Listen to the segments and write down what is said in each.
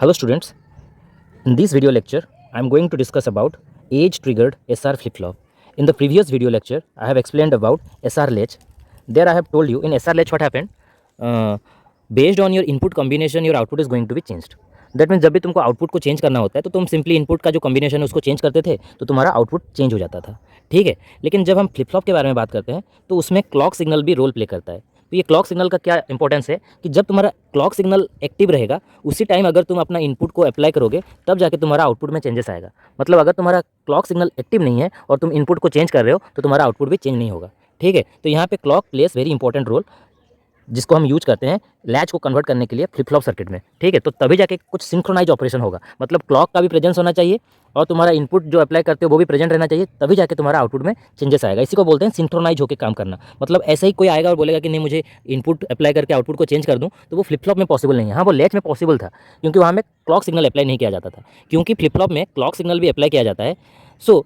Hello students, in this video lecture I am going to discuss about age triggered SR flip-flop. In the previous video lecture I have explained about SR latch. There I have told you in SR latch what happened. Based on your input combination your output is going to be changed. That means जब भी तुमको output को change करना होता है तो तुम simply input का जो कॉम्बिनेशन है उसको चेंज करते थे तो तुम्हारा आउटपुट चेंज हो जाता था, ठीक है। लेकिन जब हम फ्लिप फ्लॉप के बारे में बात करते हैं तो उसमें क्लॉक सिग्नल भी रोल प्ले करता है। तो ये क्लॉक सिग्नल का क्या इंपॉर्टेंस है कि जब तुम्हारा क्लॉक सिग्नल एक्टिव रहेगा उसी टाइम अगर तुम अपना इनपुट को अप्लाई करोगे तब जाके तुम्हारा आउटपुट में चेंजेस आएगा। मतलब अगर तुम्हारा क्लॉक सिग्नल एक्टिव नहीं है और तुम इनपुट को चेंज कर रहे हो तो तुम्हारा आउटपुट भी चेंज नहीं होगा, ठीक है। तो यहाँ पे clock place very important role जिसको हम यूज करते हैं लैच को कन्वर्ट करने के लिए फ्लिप फ्लॉप सर्किट में, ठीक है। तो तभी जाके कुछ सिंक्रोनाइज ऑपरेशन होगा, मतलब क्लॉक का भी प्रेजेंस होना चाहिए और तुम्हारा इनपुट जो अप्लाई करते हो वो भी प्रेजेंट रहना चाहिए, तभी जाके तुम्हारा आउटपुट में चेंजेस आएगा। इसी को बोलते हैं सिंक्रोनाइज होकर काम करना। मतलब ऐसे ही कोई आएगा और बोलेगा कि नहीं मुझे इनपुट अप्लाई करके आउटपुट को चेंज कर दूँ, तो वो फ्लिप फ्लॉप में पॉसिबल नहीं है। हाँ, वो लैच में पॉसिबल था क्योंकि वहाँ में क्लॉक सिग्नल अप्लाई नहीं किया जाता था, क्योंकि फ्लिप फ्लॉप में क्लॉक सिग्नल भी अप्लाई किया जाता है। सो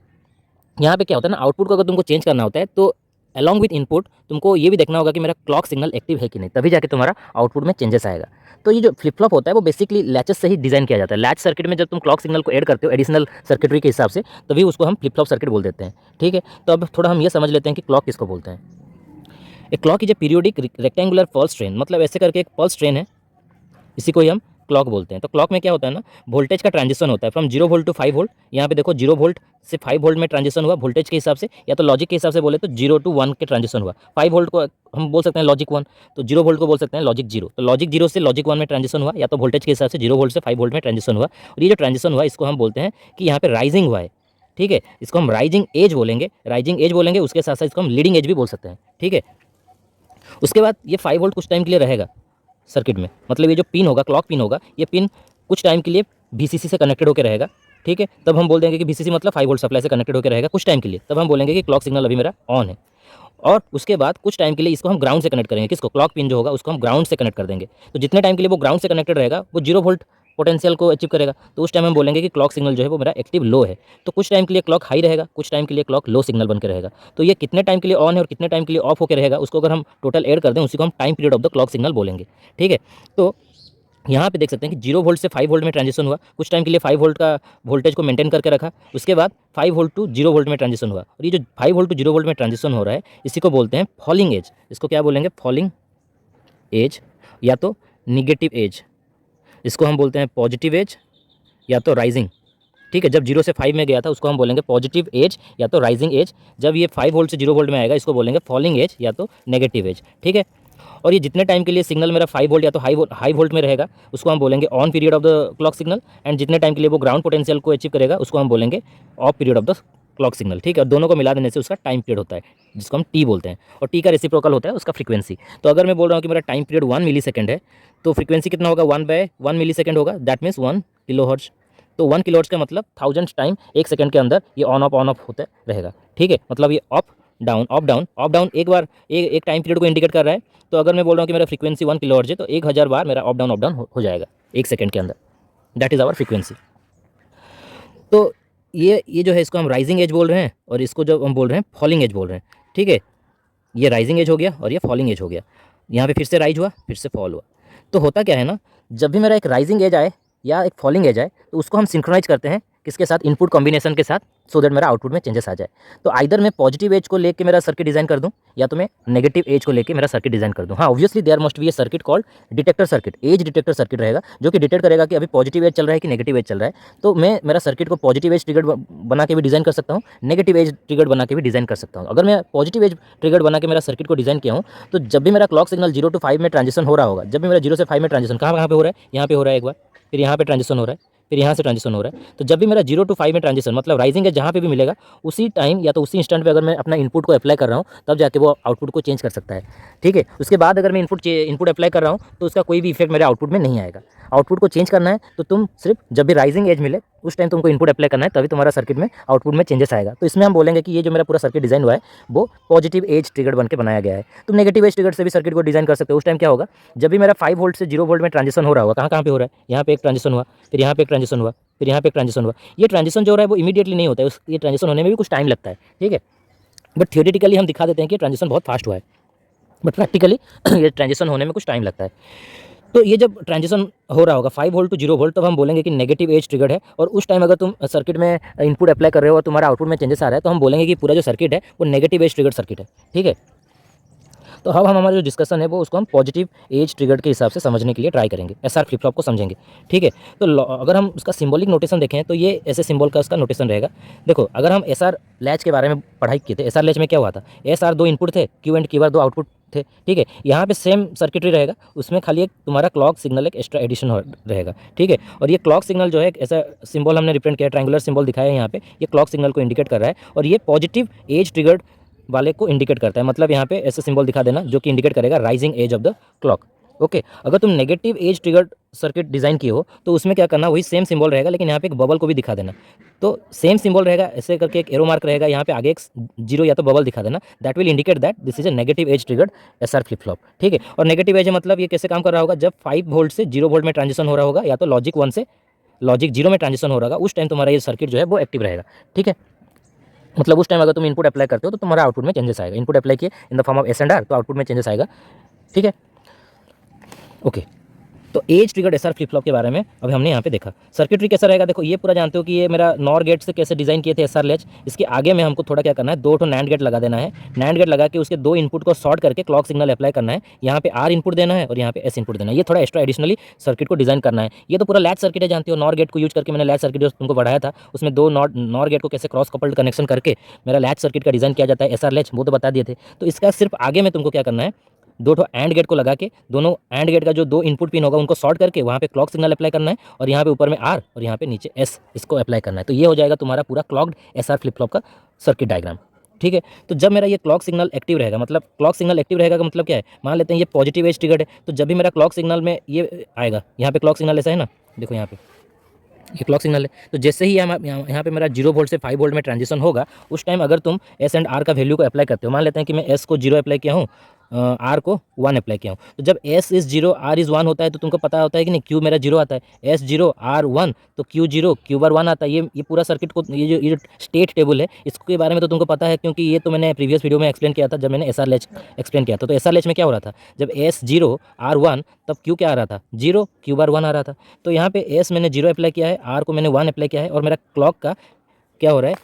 यहाँ पे क्या होता है ना, आउटपुट को अगर तुमको चेंज करना होता है तो अलॉन्ग विथ इनपुट तुमको ये भी देखना होगा कि मेरा क्लॉक सिग्नल एक्टिव है कि नहीं, तभी जाके तुम्हारा आउटपुट में चेंजेस आएगा। तो ये जो फ्लिप फ्लॉप होता है वो बेसिकली लैचेस से ही डिज़ाइन किया जाता है। लैच सर्किट में जब तुम क्लॉक सिग्नल को ऐड करते हो एडिशनल सर्किटरी के हिसाब से, तभी उसको हम फ्लिप फ्लॉप सर्किट बोल देते हैं, ठीक है। तो अब थोड़ा हम ये समझ लेते हैं कि क्लॉक किसको बोलते हैं। एक clock is a periodic rectangular pulse train, मतलब ऐसे करके एक पल्स ट्रेन है, इसी को ही हम क्लॉक बोलते हैं। तो क्लॉक में क्या होता है ना, वोल्टेज का ट्रांजिशन होता है फ्रॉम 0 वोल्ट टू 5 वोल्ट। यहाँ पे देखो 0 वोल्ट से 5 वोल्ट में ट्रांजिशन हुआ वोल्टेज के हिसाब से, या तो लॉजिक के हिसाब से बोले तो 0 टू 1 के ट्रांजिशन हुआ। 5 वोल्ट को हम बोल सकते हैं लॉजिक 1, तो 0 वोल्ट को बोल सकते हैं लॉजिक 0। तो लॉजिक 0 से लॉजिक 1 में ट्रांजिशन हुआ, या तो वोल्टेज के हिसाब से 0 वोल्ट से 5 वोल्ट में ट्रांजिशन हुआ। और ये जो ट्रांजिशन हुआ इसको हम बोलते हैं कि यहाँ पे राइजिंग हुआ है, ठीक है। इसको हम राइजिंग एज बोलेंगे, राइजिंग एज बोलेंगे। उसके साथ साथ इसको हम लीडिंग एज भी बोल सकते हैं, ठीक है। उसके बाद ये 5 वोल्ट कुछ टाइम के लिए रहेगा सर्किट में, मतलब ये जो पिन होगा क्लॉक पिन होगा, ये पिन कुछ टाइम के लिए VCC से कनेक्टेड होकर रहेगा, ठीक है। तब हम बोल देंगे कि VCC मतलब 5 वोल्ट सप्लाई से कनेक्टेड होकर रहेगा कुछ टाइम के लिए, तब हम बोलेंगे कि क्लॉक सिग्नल अभी मेरा ऑन है। और उसके बाद कुछ टाइम के लिए इसको हम ग्राउंड से कनेक्ट करेंगे, किसको, क्लॉक पिन जो होगा उसको हम ग्राउंड से कनेक्ट कर देंगे। तो जितने टाइम के लिए वो ग्राउंड से कनेक्टेड रहेगा वो 0 वोल्ट पोटेंशियल को अचीव करेगा, तो उस टाइम हम बोलेंगे कि क्लॉक सिग्नल जो है वो मेरा एक्टिव लो है। तो कुछ टाइम के लिए क्लॉक हाई रहेगा, कुछ टाइम के लिए क्लॉक लो सिग्नल बन के रहेगा। तो ये कितने टाइम के लिए ऑन है और कितने टाइम के लिए ऑफ होकर रहेगा उसको अगर हम टोटल ऐड कर दें उसी को हम time period of the clock signal बोलेंगे, ठीक है। तो यहाँ पे देख सकते हैं कि 0 वोल्ट से 5 वोल्ट में ट्रांजिशन हुआ, कुछ टाइम के लिए 5 वोल्ट का वोल्टेज को मेंटेन करके रखा, उसके बाद 5 वोल्ट टू 0 वोल्ट में ट्रांजिशन हुआ। और ये जो 5 वोल्ट टू 0 वोल्ट में ट्रांजिशन हो रहा है इसी को बोलते हैं फॉलिंग एज। इसको क्या बोलेंगे, फॉलिंग एज या तो निगेटिव एज। इसको हम बोलते हैं पॉजिटिव एज या तो राइजिंग, ठीक है। जब 0 से 5 में गया था उसको हम बोलेंगे पॉजिटिव एज या तो राइजिंग एज। जब ये 5 वोल्ट से 0 वोल्ट में आएगा इसको बोलेंगे फॉलिंग एज या तो नेगेटिव एज, ठीक है। और ये जितने टाइम के लिए सिग्नल मेरा 5 वोल्ट या तो हाई वोल्ट में रहेगा उसको हम बोलेंगे on period of the clock signal, and जितने टाइम के लिए वो ग्राउंड पोटेंशियल को अचीव करेगा उसको हम बोलेंगे of period of the clock signal, ठीक है। और दोनों को मिला देने से उसका टाइम पीरियड होता है जिसको हम टी बोलते हैं, और टी का रेसिप्रोकल होता है उसका फ्रीक्वेंसी। तो अगर मैं बोल रहा हूँ कि मेरा टाइम पीरियड 1 मिली सेकेंड है तो फ्रीक्वेंसी कितना होगा, 1/1 मिली सेकेंड होगा, दैट मीन्स 1 किलो हर्ट्ज। तो 1 किलो हर्ट्ज का मतलब 1000 टाइम एक सेकंड के अंदर ये ऑन ऑफ होता रहेगा, ठीक है। मतलब ये अप डाउन एक बार एक टाइम पीरियड को इंडिकेट कर रहा है। तो अगर मैं बोल रहा हूँ कि मेरा फ्रीक्वेंसी 1 किलो हर्ट्ज है तो 1000 बार मेरा अप डाउन हो जाएगा एक सेकंड के अंदर, दैट इज़ आवर फ्रीक्वेंसी। तो ये जो है इसको हम राइजिंग एज बोल रहे हैं और इसको जो हम बोल रहे हैं फॉलिंग एज बोल रहे हैं, ठीक है। ये राइजिंग एज हो गया और ये फॉलिंग एज हो गया। यहाँ पे फिर से राइज हुआ फिर से फॉल हुआ। तो होता क्या है ना, जब भी मेरा एक राइजिंग एज आए या एक फॉलिंग एज आए तो उसको हम सिंक्रोनाइज करते हैं किसके साथ, इनपुट कॉम्बिनेशन के साथ, सो दैट मेरा आउटपुट में चेंजेस आ जाए। तो आइदर मैं पॉजिटिव एज को लेके मेरा सर्किट डिजाइन कर दूं या तो मैं नेगेटिव एज को लेके मेरा सर्किट डिजाइन कर दूं। हाँ, obviously there must be a circuit called detector circuit, edge detector circuit रहेगा जो कि डिटेक्ट करेगा कि अभी पॉजिटिव एज चल रहा है कि नेगेटिव एज चल रहा है। तो मैं मेरा सर्किट को पॉजिटिव एज ट्रिगर्ड बना के भी डिजाइन कर सकता हूँ, नेगेटिव एज ट्रिगर्ड बना के भी डिजाइन कर सकता हूँ। अगर मैं पॉजिटिव एज ट्रिगर्ड बना के मेरा सर्किट को डिजाइन किया हूँ तो जब भी मेरा क्लॉक सिग्नल 0 to 5 में ट्रांजिशन हो रहा होगा, जब भी मेरा 0 से 5 में ट्रांजिशन कहाँ पे हो रहा है, यहाँ पे हो रहा है एक बार, फिर यहाँ पे ट्रांजिशन हो रहा है, फिर यहाँ से ट्रांजिशन हो रहा है। तो जब भी मेरा 0 to 5 में ट्रांजिशन मतलब राइजिंग है जहाँ पे भी मिलेगा उसी टाइम या तो उसी इंस्टेंट पे अगर मैं अपना इनपुट को अप्लाई कर रहा हूँ तब जाके वो आउटपुट को चेंज कर सकता है, ठीक है। उसके बाद अगर मैं इनपुट अप्लाई कर रहा हूँ तो उसका कोई भी इफेक्ट मेरे आउटपुट में नहीं आएगा। आउटपुट को चेंज करना है तो तुम सिर्फ जब भी राइजिंग एज मिले उस टाइम तुमको इनपुट अप्लाई करना है, तभी तुम्हारा सर्किट में आउटपुट में चेंजेस आएगा। तो इसमें हम बोलेंगे कि ये जो मेरा पूरा सर्किट डिजाइन हुआ है वो पॉजिटिव एज ट्रिगर्ड बन के बनाया गया है। तुम नेगेटिव एज ट्रिगर्ड से भी सर्किट को डिजाइन कर सकते हो। उस टाइम क्या होगा, जब भी मेरा 5 वोल्ट से 0 वोल्ट में ट्रांजिशन हो रहा होगा, कहाँ पे हो रहा है, यहाँ पे एक ट्रांजिशन हुआ, फिर यहाँ पे एक ट्रांजिशन हुआ, फिर यहाँ पे एक ट्रांजिशन हुआ। ये ट्रांजिशन जो हो रहा है वो इमीडिएटली नहीं होता है, ये ट्रांजिशन होने में भी कुछ टाइम लगता है, ठीक है। बट थियोरेटिकली हम दिखा देते हैं कि ट्रांजिशन बहुत फास्ट हुआ है, बट प्रैक्टिकली ये ट्रांजिशन होने में कुछ टाइम लगता है। तो ये जब ट्रांजिशन हो रहा होगा 5 वोल्ट टू 0 वोल्ट, तब हम बोलेंगे कि नेगेटिव एज ट्रिगर्ड है। और उस टाइम अगर तुम सर्किट में इनपुट अप्लाई कर रहे हो और तुम्हारा आउटपुट में चेंजेस आ रहा है, तो हम बोलेंगे कि पूरा जो सर्किट है वो नेगेटिव एज ट्रिगर्ड सर्किट है। ठीक है, तो अब हम हमारा जो डिस्कशन है वो उसको हम पॉजिटिव एज ट्रिगर्ड के हिसाब से समझने के लिए ट्राई करेंगे, एसआर फ्लिप फ्लॉप को समझेंगे। ठीक है, तो अगर हम उसका सिंबॉलिक नोटेशन देखें तो ये ऐसे सिंबल का उसका नोटेशन रहेगा। देखो, अगर हम एसआर लैच के बारे में पढ़ाई किए थे, एसआर लैच में क्या हुआ था, एसआर 2 इनपुट थे, Q and Q R 2 output थे। ठीक है, यहाँ पे सेम सर्किटरी रहेगा, उसमें खाली एक तुम्हारा क्लॉक सिग्नल एक एक्स्ट्रा एडिशन रहेगा। ठीक है, और ये क्लॉक सिग्नल जो है ऐसा सिंबल हमने रिप्रेजेंट किया, ट्रायंगुलर सिंबल दिखाया है यहाँ पे, ये क्लॉक सिग्नल को इंडिकेट कर रहा है और ये पॉजिटिव एज ट्रिगर्ड वाले को इंडिकेट करता है। मतलब यहाँ पे ऐसे सिंबल दिखा देना जो कि इंडिकेट करेगा rising edge of the clock. Okay, अगर तुम negative edge triggered circuit design किए हो तो उसमें क्या करना, वही सेम सिंबल रहेगा, लेकिन यहाँ पे एक बबल को भी दिखा देना। तो सेम सिंबल रहेगा, ऐसे करके एक एरो मार्क रहेगा, यहाँ पे आगे एक जीरो या तो बबल दिखा देना, that will indicate that this is a negative edge triggered SR flip flop. ठीक है, और नेगेटिव एज मतलब ये कैसे काम कर रहा होगा, जब 5 वोल्ट से 0 वोल्ट में ट्रांजिशन हो रहा होगा या तो लॉजिक 1 से लॉजिक 0 में ट्रांजिशन हो रहा होगा, उस टाइम तुम्हारा ये सर्किट जो है वो एक्टिव रहेगा। ठीक है, मतलब उस टाइम अगर तुम इनपुट अप्लाई करते हो तो तुम्हारा आउटपुट में चेंजेस आएगा। इनपुट अप्लाई किए in the form of S and R, तो आउटपुट में चेंजेस आएगा। ठीक है, ओके, तो edge triggered SR flip flop के बारे में अब हमने यहाँ पे देखा। सर्किटरी कैसा रहेगा, देखो ये पूरा जानते हो कि ये मेरा नॉर गेट से कैसे डिजाइन किए थे एसआर लैच। इसके आगे में हमको थोड़ा क्या करना है, 2 ठो नैंड गेट लगा देना है। नैंड गेट लगा के उसके 2 इनपुट को शॉर्ट करके क्लॉक सिग्नल अप्लाई करना है। यहाँ पे आर इनपुट देना है और यहाँ पे एस इनपुट देना है। ये थोड़ा एक्स्ट्रा एडिशनली सर्किट को डिजाइन करना है। ये तो पूरा लैच सर्किट है, जानते हो, नॉर गेट को यूज करके मैंने लैच सर्किट तुमको बढ़ाया था, उसमें 2 नॉर गेट को कैसे क्रॉस कपल्ड कनेक्शन करके मेरा लैच सर्किट का डिजाइन किया जाता है एसआर लैच, वो तो बता दिए थे। तो इसका सिर्फ आगे में तुमको क्या करना है, 2 ठो एंड गेट को लगा के दोनों एंड गेट का जो 2 इनपुट पिन होगा उनको शॉर्ट करके वहाँ पे क्लॉक सिग्नल अप्लाई करना है और यहाँ पे ऊपर में आर और यहाँ पे नीचे एस इसको अप्लाई करना है। तो ये हो जाएगा तुम्हारा पूरा क्लॉक्ड एसआर फ्लिप फ्लॉप का सर्किट डायग्राम। ठीक है, तो जब मेरा ये क्लॉक सिग्नल एक्टिव रहेगा, मतलब क्लॉक सिग्नल एक्टिव रहेगा का मतलब क्या है, मान लेते हैं ये पॉजिटिव एज ट्रिगर्ड है, तो जब भी मेरा क्लॉक सिग्नल में ये आएगा, यहाँ पे क्लॉक सिग्नल ऐसा है ना, देखो यहाँ पे ये क्लॉक सिग्नल है, तो जैसे ही यहाँ पे मेरा 0 वोल्ट से 5 वोल्ट में ट्रांजिशन होगा, उस टाइम अगर तुम एस एंड आर का वैल्यू को अप्लाई करते हो, मान लेते हैं कि मैं एस को 0 अप्लाई किया हूँ, आर को 1 अप्लाई किया हूँ, तो जब एस इज 0 आर इज 1 होता है तो तुमको पता होता है कि नहीं, क्यू मेरा 0 आता है, एस 0 आर 1 तो क्यू 0 क्यू बार 1 आता है। ये पूरा सर्किट को ये जो स्टेट टेबल है इसके बारे में तो तुमको पता है, क्योंकि ये तो मैंने प्रीवियस वीडियो में एक्सप्लेन किया था जब मैंने एसआर लैच एक्सप्लेन किया था। तो एसआर लैच में क्या हो रहा था, जब एस 0 आर 1 तब क्यू क्या आ रहा था, 0 क्यू बार 1 आ रहा था। तो यहाँ पे एस मैंने 0 अप्लाई किया है, आर को मैंने 1 अप्लाई किया है और मेरा क्लॉक का क्या हो रहा है,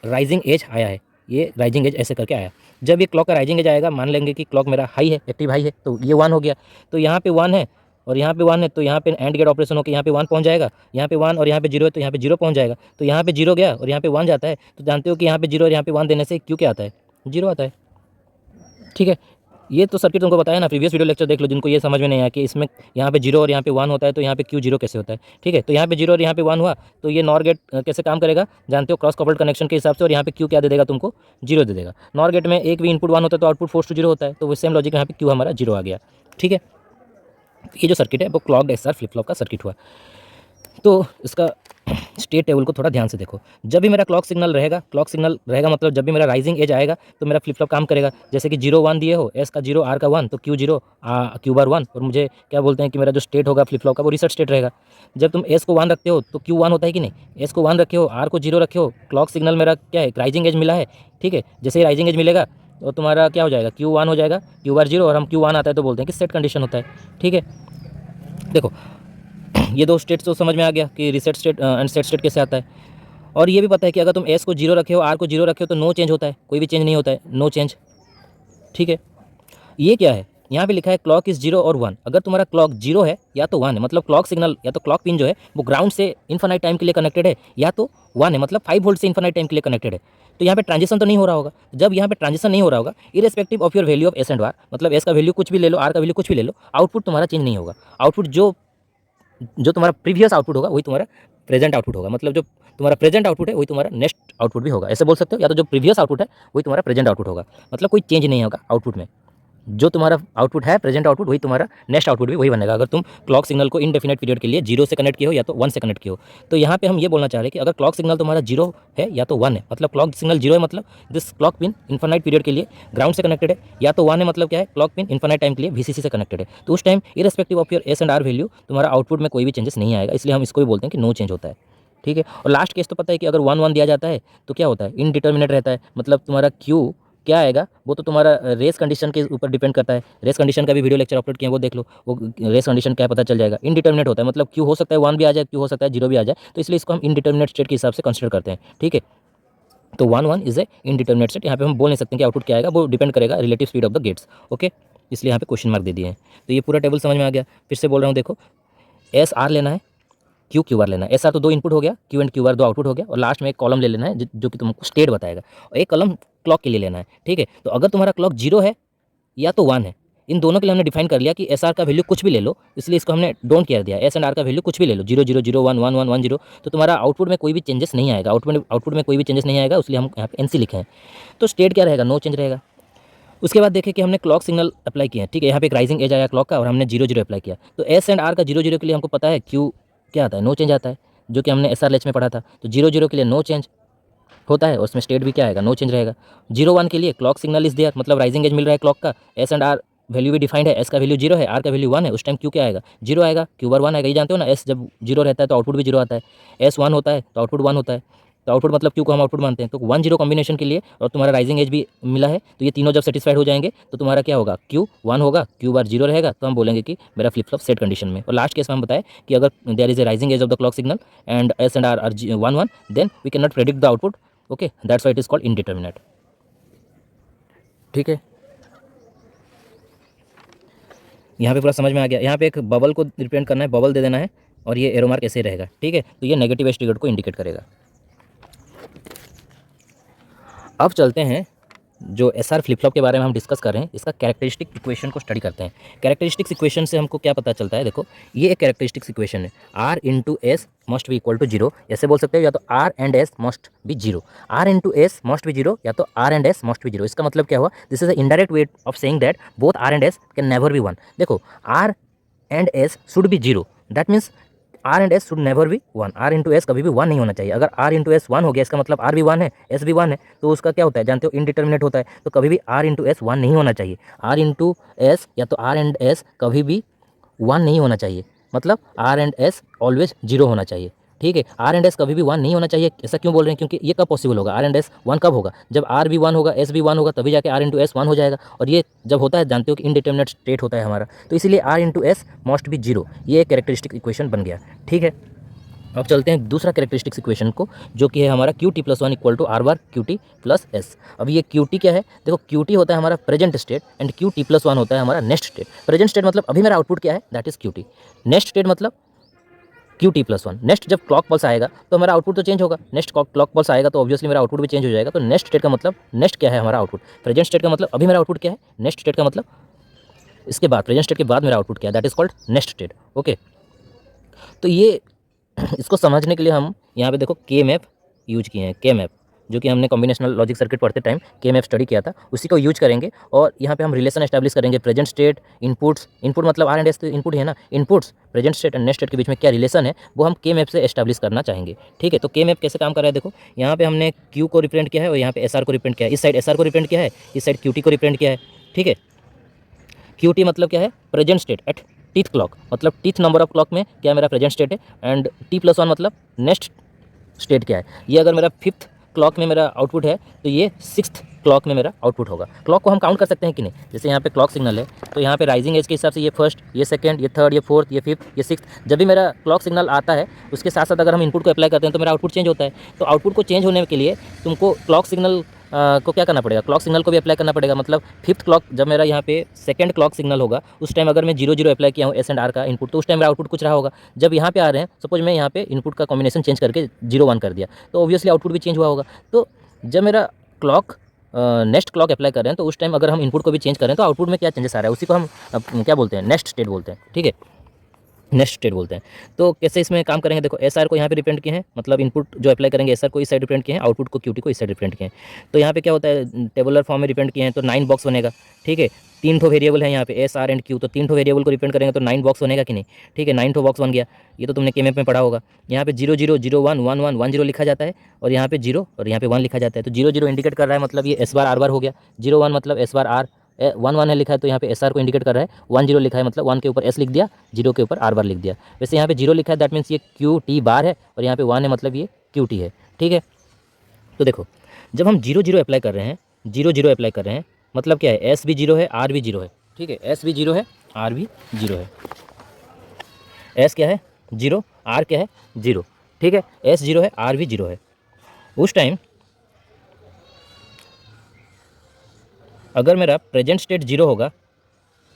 राइजिंग एज आया है। ये राइजिंग एज ऐसे करके आया। जब ये क्लॉक का राइजिंग एज आएगा, मान लेंगे कि क्लॉक मेरा हाई है, एक्टिव हाई है, तो ये 1 हो गया। तो यहाँ पे 1 है और यहाँ पे 1 है, तो यहाँ पे एंड गेट ऑपरेशन होकर यहाँ पे 1 पहुँच जाएगा, यहाँ पे 1 और यहाँ पे 0 है तो यहाँ पे 0 पहुँच जाएगा। तो यहाँ पे 0 गया और यहाँ पे 1 जाता है, तो जानते हो कि यहाँ पे 0 और यहाँ पे 1 देने से क्यों क्या आता है, 0 आता है। ठीक है, ये तो सर्किट तुमको बताया ना, प्रीवियस वीडियो लेक्चर देख लो जिनको ये समझ में नहीं आया कि इसमें यहाँ पे 0 और यहाँ पे 1 होता है, तो यहाँ पे क्यू 0 कैसे होता है। ठीक है, तो यहाँ पे 0 और यहाँ पे 1 हुआ, तो ये नॉर गेट कैसे काम करेगा जानते हो, क्रॉस कपल्ड कनेक्शन के हिसाब से, और यहाँ पे क्यू क्या दे देगा तुमको, 0 दे देगा। नॉर गेट में एक भी इनपुट 1 होता है तो आउटपुट फोर्स टू 0 होता है, तो वो सेम लॉजिक यहाँ पे क्यू हमारा 0 आ गया। ठीक है, ये जो सर्किट है वो क्लॉक्ड एसआर फ्लिप फ्लॉप का सर्किट हुआ। तो इसका स्टेट टेबल को थोड़ा ध्यान से देखो। जब भी मेरा क्लॉक सिग्नल रहेगा मतलब जब भी मेरा राइजिंग एज आएगा तो मेरा फ्लिप फ्लॉप काम करेगा। जैसे कि 0 1 दिए हो, एस का 0 आर का 1, तो क्यू 0 क्यू बार 1, और मुझे क्या बोलते हैं कि मेरा जो स्टेट होगा फ्लिप फ्लॉप का वो रीसेट स्टेट रहेगा। जब तुम एस को 1 रखते हो तो क्यू 1 होता है कि नहीं, एस को 1 रखे हो, आर को 0 रखे हो, क्लॉक सिग्नल मेरा क्या है, राइजिंग एज मिला है। ठीक है, जैसे ही राइजिंग एज मिलेगा तो तुम्हारा क्या हो जाएगा, क्यू 1 हो जाएगा, क्यू बार 0, और हम क्यू 1 आता है तो बोलते हैं कि सेट कंडीशन होता है। ठीक है, देखो ये 2 स्टेट्स तो समझ में आ गया कि reset state and set state कैसे आता है। और ये भी पता है कि अगर तुम एस को 0 रखे हो, आर को 0 रखे हो, तो नो चेंज होता है, कोई भी चेंज नहीं होता है, नो चेंज। ठीक है, ये क्या है, यहाँ पे लिखा है क्लॉक इज 0 और 1। अगर तुम्हारा क्लॉक 0 है या तो 1 है, मतलब क्लॉक सिग्नल या तो क्लॉक पिन जो है वो ग्राउंड से इन्फानाइट टाइम के लिए कनेक्टेड है, या तो 1 है मतलब 5 वोल्ट से इन्फानाइट टाइम के लिए कनेक्टेड है। तो यहाँ पे ट्रांजिशन तो नहीं हो रहा होगा। जब यहाँ पे ट्रांजिशन नहीं हो रहा होगा, irrespective of your value of S and R, मतलब एस का वैल्यू कुछ भी ले लो, आर का वैल्यू कुछ भी ले लो, आउटपुट तुम्हारा चेंज नहीं होगा। आउटपुट जो तुम्हारा प्रीवियस आउटपुट होगा वही तुम्हारा प्रेजेंट आउटपुट होगा, मतलब जो तुम्हारा प्रेजेंट आउटपुट है वही तुम्हारा नेक्स्ट आउटपुट भी होगा, ऐसे बोल सकते हो। या तो जो प्रीवियस आउटपुट है वही तुम्हारा प्रेजेंट आउटपुट होगा, मतलब कोई चेंज नहीं होगा आउटपुट में। जो तुम्हारा आउटपुट है प्रेजेंट आउटपुट वही तुम्हारा नेक्स्ट आउटपुट भी वही बनेगा, अगर तुम क्लॉक सिग्नल को इनडेफिनेट पीरियड के लिए 0 से कनेक्ट किए हो या तो 1 से कनेक्ट किए हो। तो यहाँ पे हम ये बोलना चाह रहे हैं कि अगर क्लॉक सिग्नल तुम्हारा 0 है या तो 1 है, मतलब क्लॉक सिग्नल 0 है मतलब this clock pin infinite period के लिए ग्राउंड से कनेक्टेड है, या तो 1 है मतलब क्या है, क्लॉक पिन इन्फानाइट टाइम के लिए VCC से कनेक्टेड है। तो उस time irrespective of your S and R value तुम्हारा आउटपुट में कोई भी चेंजेस नहीं आएगा, इसलिए हम इसको भी बोलते हैं कि नो चेंज होता है। ठीक है, और लास्ट केस तो पता है कि अगर 1 1 दिया जाता है तो क्या होता है, इनडिटर्मिनेट रहता है, मतलब तुम्हारा क्यू क्या आएगा वो तो तुम्हारा रेस कंडीशन के ऊपर डिपेंड करता है। रेस कंडीशन का भी वीडियो लेक्चर अपलोड किया वो देख लो, वो रेस कंडीशन क्या है पता चल जाएगा। इनडिटर्मिनेट होता है मतलब क्यू हो सकता है 1 भी आ जाए, क्यू हो सकता है 0 भी आ जाए, तो इसलिए इसको हम इनडिटर्मिनेट स्टेट के हिसाब से कंसिडर करते हैं। ठीक है, तो 1 इज ए इनडिटर्मिनेट स्टेट। यहाँ पे हम बोल नहीं सकते कि आउटपुट क्या आएगा, वो डिपेंड करेगा relative speed of the gates. Okay, इसलिए यहाँ पे क्वेश्चन मार्क दे दिए हैं। तो ये पूरा टेबल समझ में आ गया। फिर से बोल रहा हूँ, देखो एस आर लेना है, क्यू क्यू आर लेना है। एस आर तो 2 इनपुट हो गया, Q and Q R 2 output हो गया, और लास्ट में एक कॉलम ले लेना है जो कि तुमको स्टेट बताएगा, और एक कॉलम क्लॉक के लिए लेना है। ठीक है, तो अगर तुम्हारा क्लॉक 0 है या तो 1 है, इन दोनों के लिए हमने डिफाइन कर लिया कि एस आर का वैल्यू कुछ भी ले लो, इसलिए इसको हमने डोंट केयर दिया। एस एंड आर का वैल्यू कुछ भी ले लो, 0 0 0 1 1 1 1 0, तो तुम्हारा आउटपुट में कोई भी चेंजेस नहीं आएगा। आउटपुट में कोई भी चेंजेस नहीं आएगा, इसलिए हम यहाँ पे एनसी लिखे हैं। तो स्टेट क्या रहेगा, नो चेंज रहेगा। उसके बाद देखें कि हमने क्लॉक सिग्नल अप्लाई किया है। ठीक है, यहाँ पे एक राइजिंग एज आया क्लॉक का, और हमने 0 0 अप्लाई किया। तो एस एंड आर का 0 0 के लिए हमको पता है क्यू क्या आता है, नो चेंज आता है, जो कि हमने एस आर लेच में पढ़ा था। तो 0 0 के लिए नो चेंज होता है, उसमें स्टेट भी क्या आएगा, नो चेंज रहेगा। 0 1 के लिए क्लॉक सिग्नल इज देयर, मतलब राइजिंग एज मिल रहा है क्लॉक का। एस एंड आर वैल्यू भी डिफाइंड है, एस का वैल्यू 0 है, आर का वैल्यू 1 है, उस टाइम क्यू क्या आएगा, 0 आएगा, क्यू बार 1 आएगा। ये जानते हो ना, एस जब 0 रहता है तो आउटपुट भी 0 आता है, एस 1 होता है तो आउटपुट 1 होता है। तो आउटपुट मतलब क्यू को हम आउटपुट मानते हैं। तो 1 0 कॉम्बिनेशन के लिए, और तुम्हारा राइजिंग एज भी मिला है, तो ये तीनों जब सेटिस्फाइड हो जाएंगे तो तुम्हारा क्या होगा, क्यू 1 होगा, क्यू बार 0 रहेगा, तो हम बोलेंगे कि मेरा फ्लिप फ्लॉप सेट कंडीशन में। और लास्ट केस में हम बताएं कि अगर there is a rising edge of the clock signal and S and R are 1 1, then we can not predict the output. Okay, that's why it is called indeterminate. ठीक है, यहाँ पे पूरा समझ में आ गया। यहाँ पे एक बबल को रिप्रेजेंट करना है, बबल दे देना है, और ये एरो मार्क ऐसे रहेगा। ठीक है, तो ये नेगेटिव एज ट्रिगर्ड को इंडिकेट करेगा। अब चलते हैं जो एस आर फ्लिप फ्लॉप के बारे में हम डिस्कस कर रहे हैं, इसका कैरेक्टरिस्टिक इक्वेशन को स्टडी करते हैं। कैरेक्टरिस्टिक्स इक्वेशन से हमको क्या पता चलता है, देखो ये एक कैरेक्टरिस्टिक्स इक्वेशन है, R into S must be equal to 0, ऐसे बोल सकते हो, या तो R and S must be 0, R into S must be 0, या तो R and S must be 0। इसका मतलब क्या हुआ, this is a indirect way of saying that both R and S can never be 1। देखो R and S should be 0, that means are and S should never be 1। R into S कभी भी 1 नहीं होना चाहिए। अगर are into S 1 हो गया, इसका मतलब आर भी 1 है, एस भी 1 है, तो उसका क्या होता है जानते हो, इनडिटर्मिनेट होता है। तो कभी भी आर इंटू एस 1 नहीं होना चाहिए। आर इंटू एस या तो आर एंड एस कभी भी 1 नहीं होना चाहिए, मतलब आर एंड एस ऑलवेज 0 होना चाहिए। ठीक है, आर एंड एस कभी भी 1 नहीं होना चाहिए। ऐसा क्यों बोल रहे हैं, क्योंकि ये कब पॉसिबल होगा, आर एंड एस 1 कब होगा, जब आर भी 1 होगा, एस भी 1 होगा, तभी जाके आर इंटू एस 1 हो जाएगा। और ये जब होता है जानते हो कि इनडिटर्मिनेट स्टेट होता है हमारा, तो इसीलिए R into S must be 0, ये एक कैरेक्टरिस्टिक इक्वेशन बन गया। ठीक है, अब चलते हैं दूसरा कैरेक्टरिस्टिक्स इक्वेशन को, जो कि है हमारा Q T plus 1 equal to R bar Q T plus S. अब ये क्यू टी क्या है, देखो क्यू टी होता है हमारा present state, and Q T plus 1 होता है हमारा नेक्स्ट स्टेट। प्रेजेंट स्टेट मतलब अभी मेरा आउटपुट क्या है, that is Q T. Next state मतलब क्यू टी प्लस 1। नेक्स्ट जब क्लॉक पल्स आएगा तो हमारा आउटपुट तो चेंज होगा, नेक्स्ट क्लॉक पल्स आएगा तो ऑब्वियसली मेरा आउटपुट भी चेंज हो जाएगा। तो नेक्स्ट स्टेट का मतलब नेक्स्ट क्या है हमारा आउटपुट, प्रेजेंट स्टेट का मतलब अभी मेरा आउटपुट क्या है, नेक्स्ट स्टेट का मतलब इसके बाद, प्रेजेंट स्टेट के बाद मेरा आउटपुट क्या है, that is called next state. Okay, तो ये इसको समझने के लिए हम यहाँ पे देखो के मैप यूज किए हैं। के मैप जो कि हमने कॉम्बिनेशनल लॉजिक सर्किट पढ़ते टाइम के मैप स्टडी किया था, उसी को यूज करेंगे। और यहाँ पे हम रिलेशन एस्टैब्लिश करेंगे, प्रेजेंट स्टेट, इनपुट्स, इनपुट मतलब आर एंड एस तो इनपुट है ना, inputs, present state and next state के बीच में क्या रिलेशन है, वो हम के मैप से एस्टैब्लिश करना चाहेंगे। ठीक है, तो के मैप कैसे काम कर रहा है, देखो यहाँ पे हमने क्यू को रिप्रेजेंट किया है, और यहाँ पे एस आर को रिप्रेजेंट किया है। इस साइड एस आर को रिप्रेजेंट किया है, इस साइड क्यू टी को रिप्रेजेंट किया है। ठीक है, क्यू टी मतलब क्या है, present state at tth clock, मतलब टीथ नंबर ऑफ क्लॉक में क्या मेरा प्रेजेंट स्टेट है, एंड टी प्लस 1 मतलब नेक्स्ट स्टेट क्या है। ये अगर मेरा 5th क्लॉक में मेरा आउटपुट है, तो ये 6th क्लॉक में मेरा आउटपुट होगा। क्लॉक को हम काउंट कर सकते हैं कि नहीं, जैसे यहाँ पे क्लॉक सिग्नल है, तो यहाँ पे राइजिंग एज के हिसाब से ये फर्स्ट, ये सेकंड, ये थर्ड, ये फोर्थ, ये फिफ्थ, ये सिक्स्थ, जब भी मेरा क्लॉक सिग्नल आता है उसके साथ साथ अगर हम इनपुट को अप्लाई करते हैं तो मेरा आउटपुट चेंज होता है। तो आउटपुट को चेंज होने के लिए तुमको क्लॉक सिग्नल को क्या करना पड़ेगा, क्लॉक सिग्नल को भी अप्लाई करना पड़ेगा। मतलब 5th क्लॉक जब मेरा यहाँ पे सेकंड क्लॉक सिग्नल होगा, उस टाइम अगर मैं 0 0 अप्लाई किया हूँ एस एंड आर का इनपुट, तो उस टाइम मेरा आउटपुट कुछ रहा होगा। जब यहाँ पे आ रहे हैं, सपोज मैं यहाँ पे इनपुट का कॉम्बिनेशन चेंज करके 0 1 कर दिया, तो ऑब्वियसली आउटपुट भी चेंज हुआ होगा। तो जब मेरा क्लॉक नेक्स्ट क्लॉक अप्लाई कर रहे हैं, तो उस टाइम अगर हम इनपुट को भी चेंज करें तो आउटपुट में क्या चेंजेस आ रहा है, उसी को हम क्या बोलते हैं, नेक्स्ट स्टेट बोलते हैं। ठीक है, नेक्स्ट स्टेट बोलते हैं। तो कैसे इसमें काम करेंगे, देखो एस आर को यहाँ पे रिप्रेजेंट किए हैं, मतलब इनपुट जो अप्लाई करेंगे एस आर को इस साइड रिप्रेजेंट किए हैं, आउटपुट को क्यूटी को इस साइड रिप्रेजेंट किए हैं। तो यहाँ पे क्या होता है, टेबुलर फॉर्म में रिप्रेजेंट किए हैं तो 9 बॉक्स बनेगा। ठीक है, 3 ठो वेरिएबल है यहाँ पे एस आर एंड क्यू, तो 3 ठो वेरिएबल को रिप्रेजेंट करेंगे तो 9 बॉक्स बनेगा कि नहीं। ठीक है, 9 ठो बॉक्स बन गया, ये तो तुमने के मैप में पढ़ा होगा। यहाँ पे 0 0 0 1 1 1 1 0 लिखा जाता है, और यहाँ पे 0 और यहाँ पे 1 लिखा जाता है। तो 0 0 इंडिकेट कर रहा है, मतलब ये एस बार आर बार हो गया। 0 1 मतलब एस बार आर, 1 1 है लिखा है तो यहाँ पे एस आर को इंडिकेट कर रहा है। 1 0 लिखा है मतलब 1 के ऊपर एस लिख दिया, 0 के ऊपर आर बार लिख दिया। वैसे यहाँ पे 0 लिखा है दैट मीन्स ये क्यू टी बार है, और यहाँ पे 1 है मतलब ये क्यू टी है। ठीक है, तो देखो जब हम 0 0 अप्लाई कर रहे हैं जीरो जीरो अप्लाई कर रहे हैं, मतलब क्या है, एस भी जीरो है, आर भी जीरो है, ठीक है, एस भी जीरो है, आर भी जीरो है। एस क्या है, जीरो, आर क्या है, जीरो, ठीक है, एस जीरो है, आर भी जीरो है। उस टाइम अगर मेरा प्रेजेंट स्टेट जीरो होगा,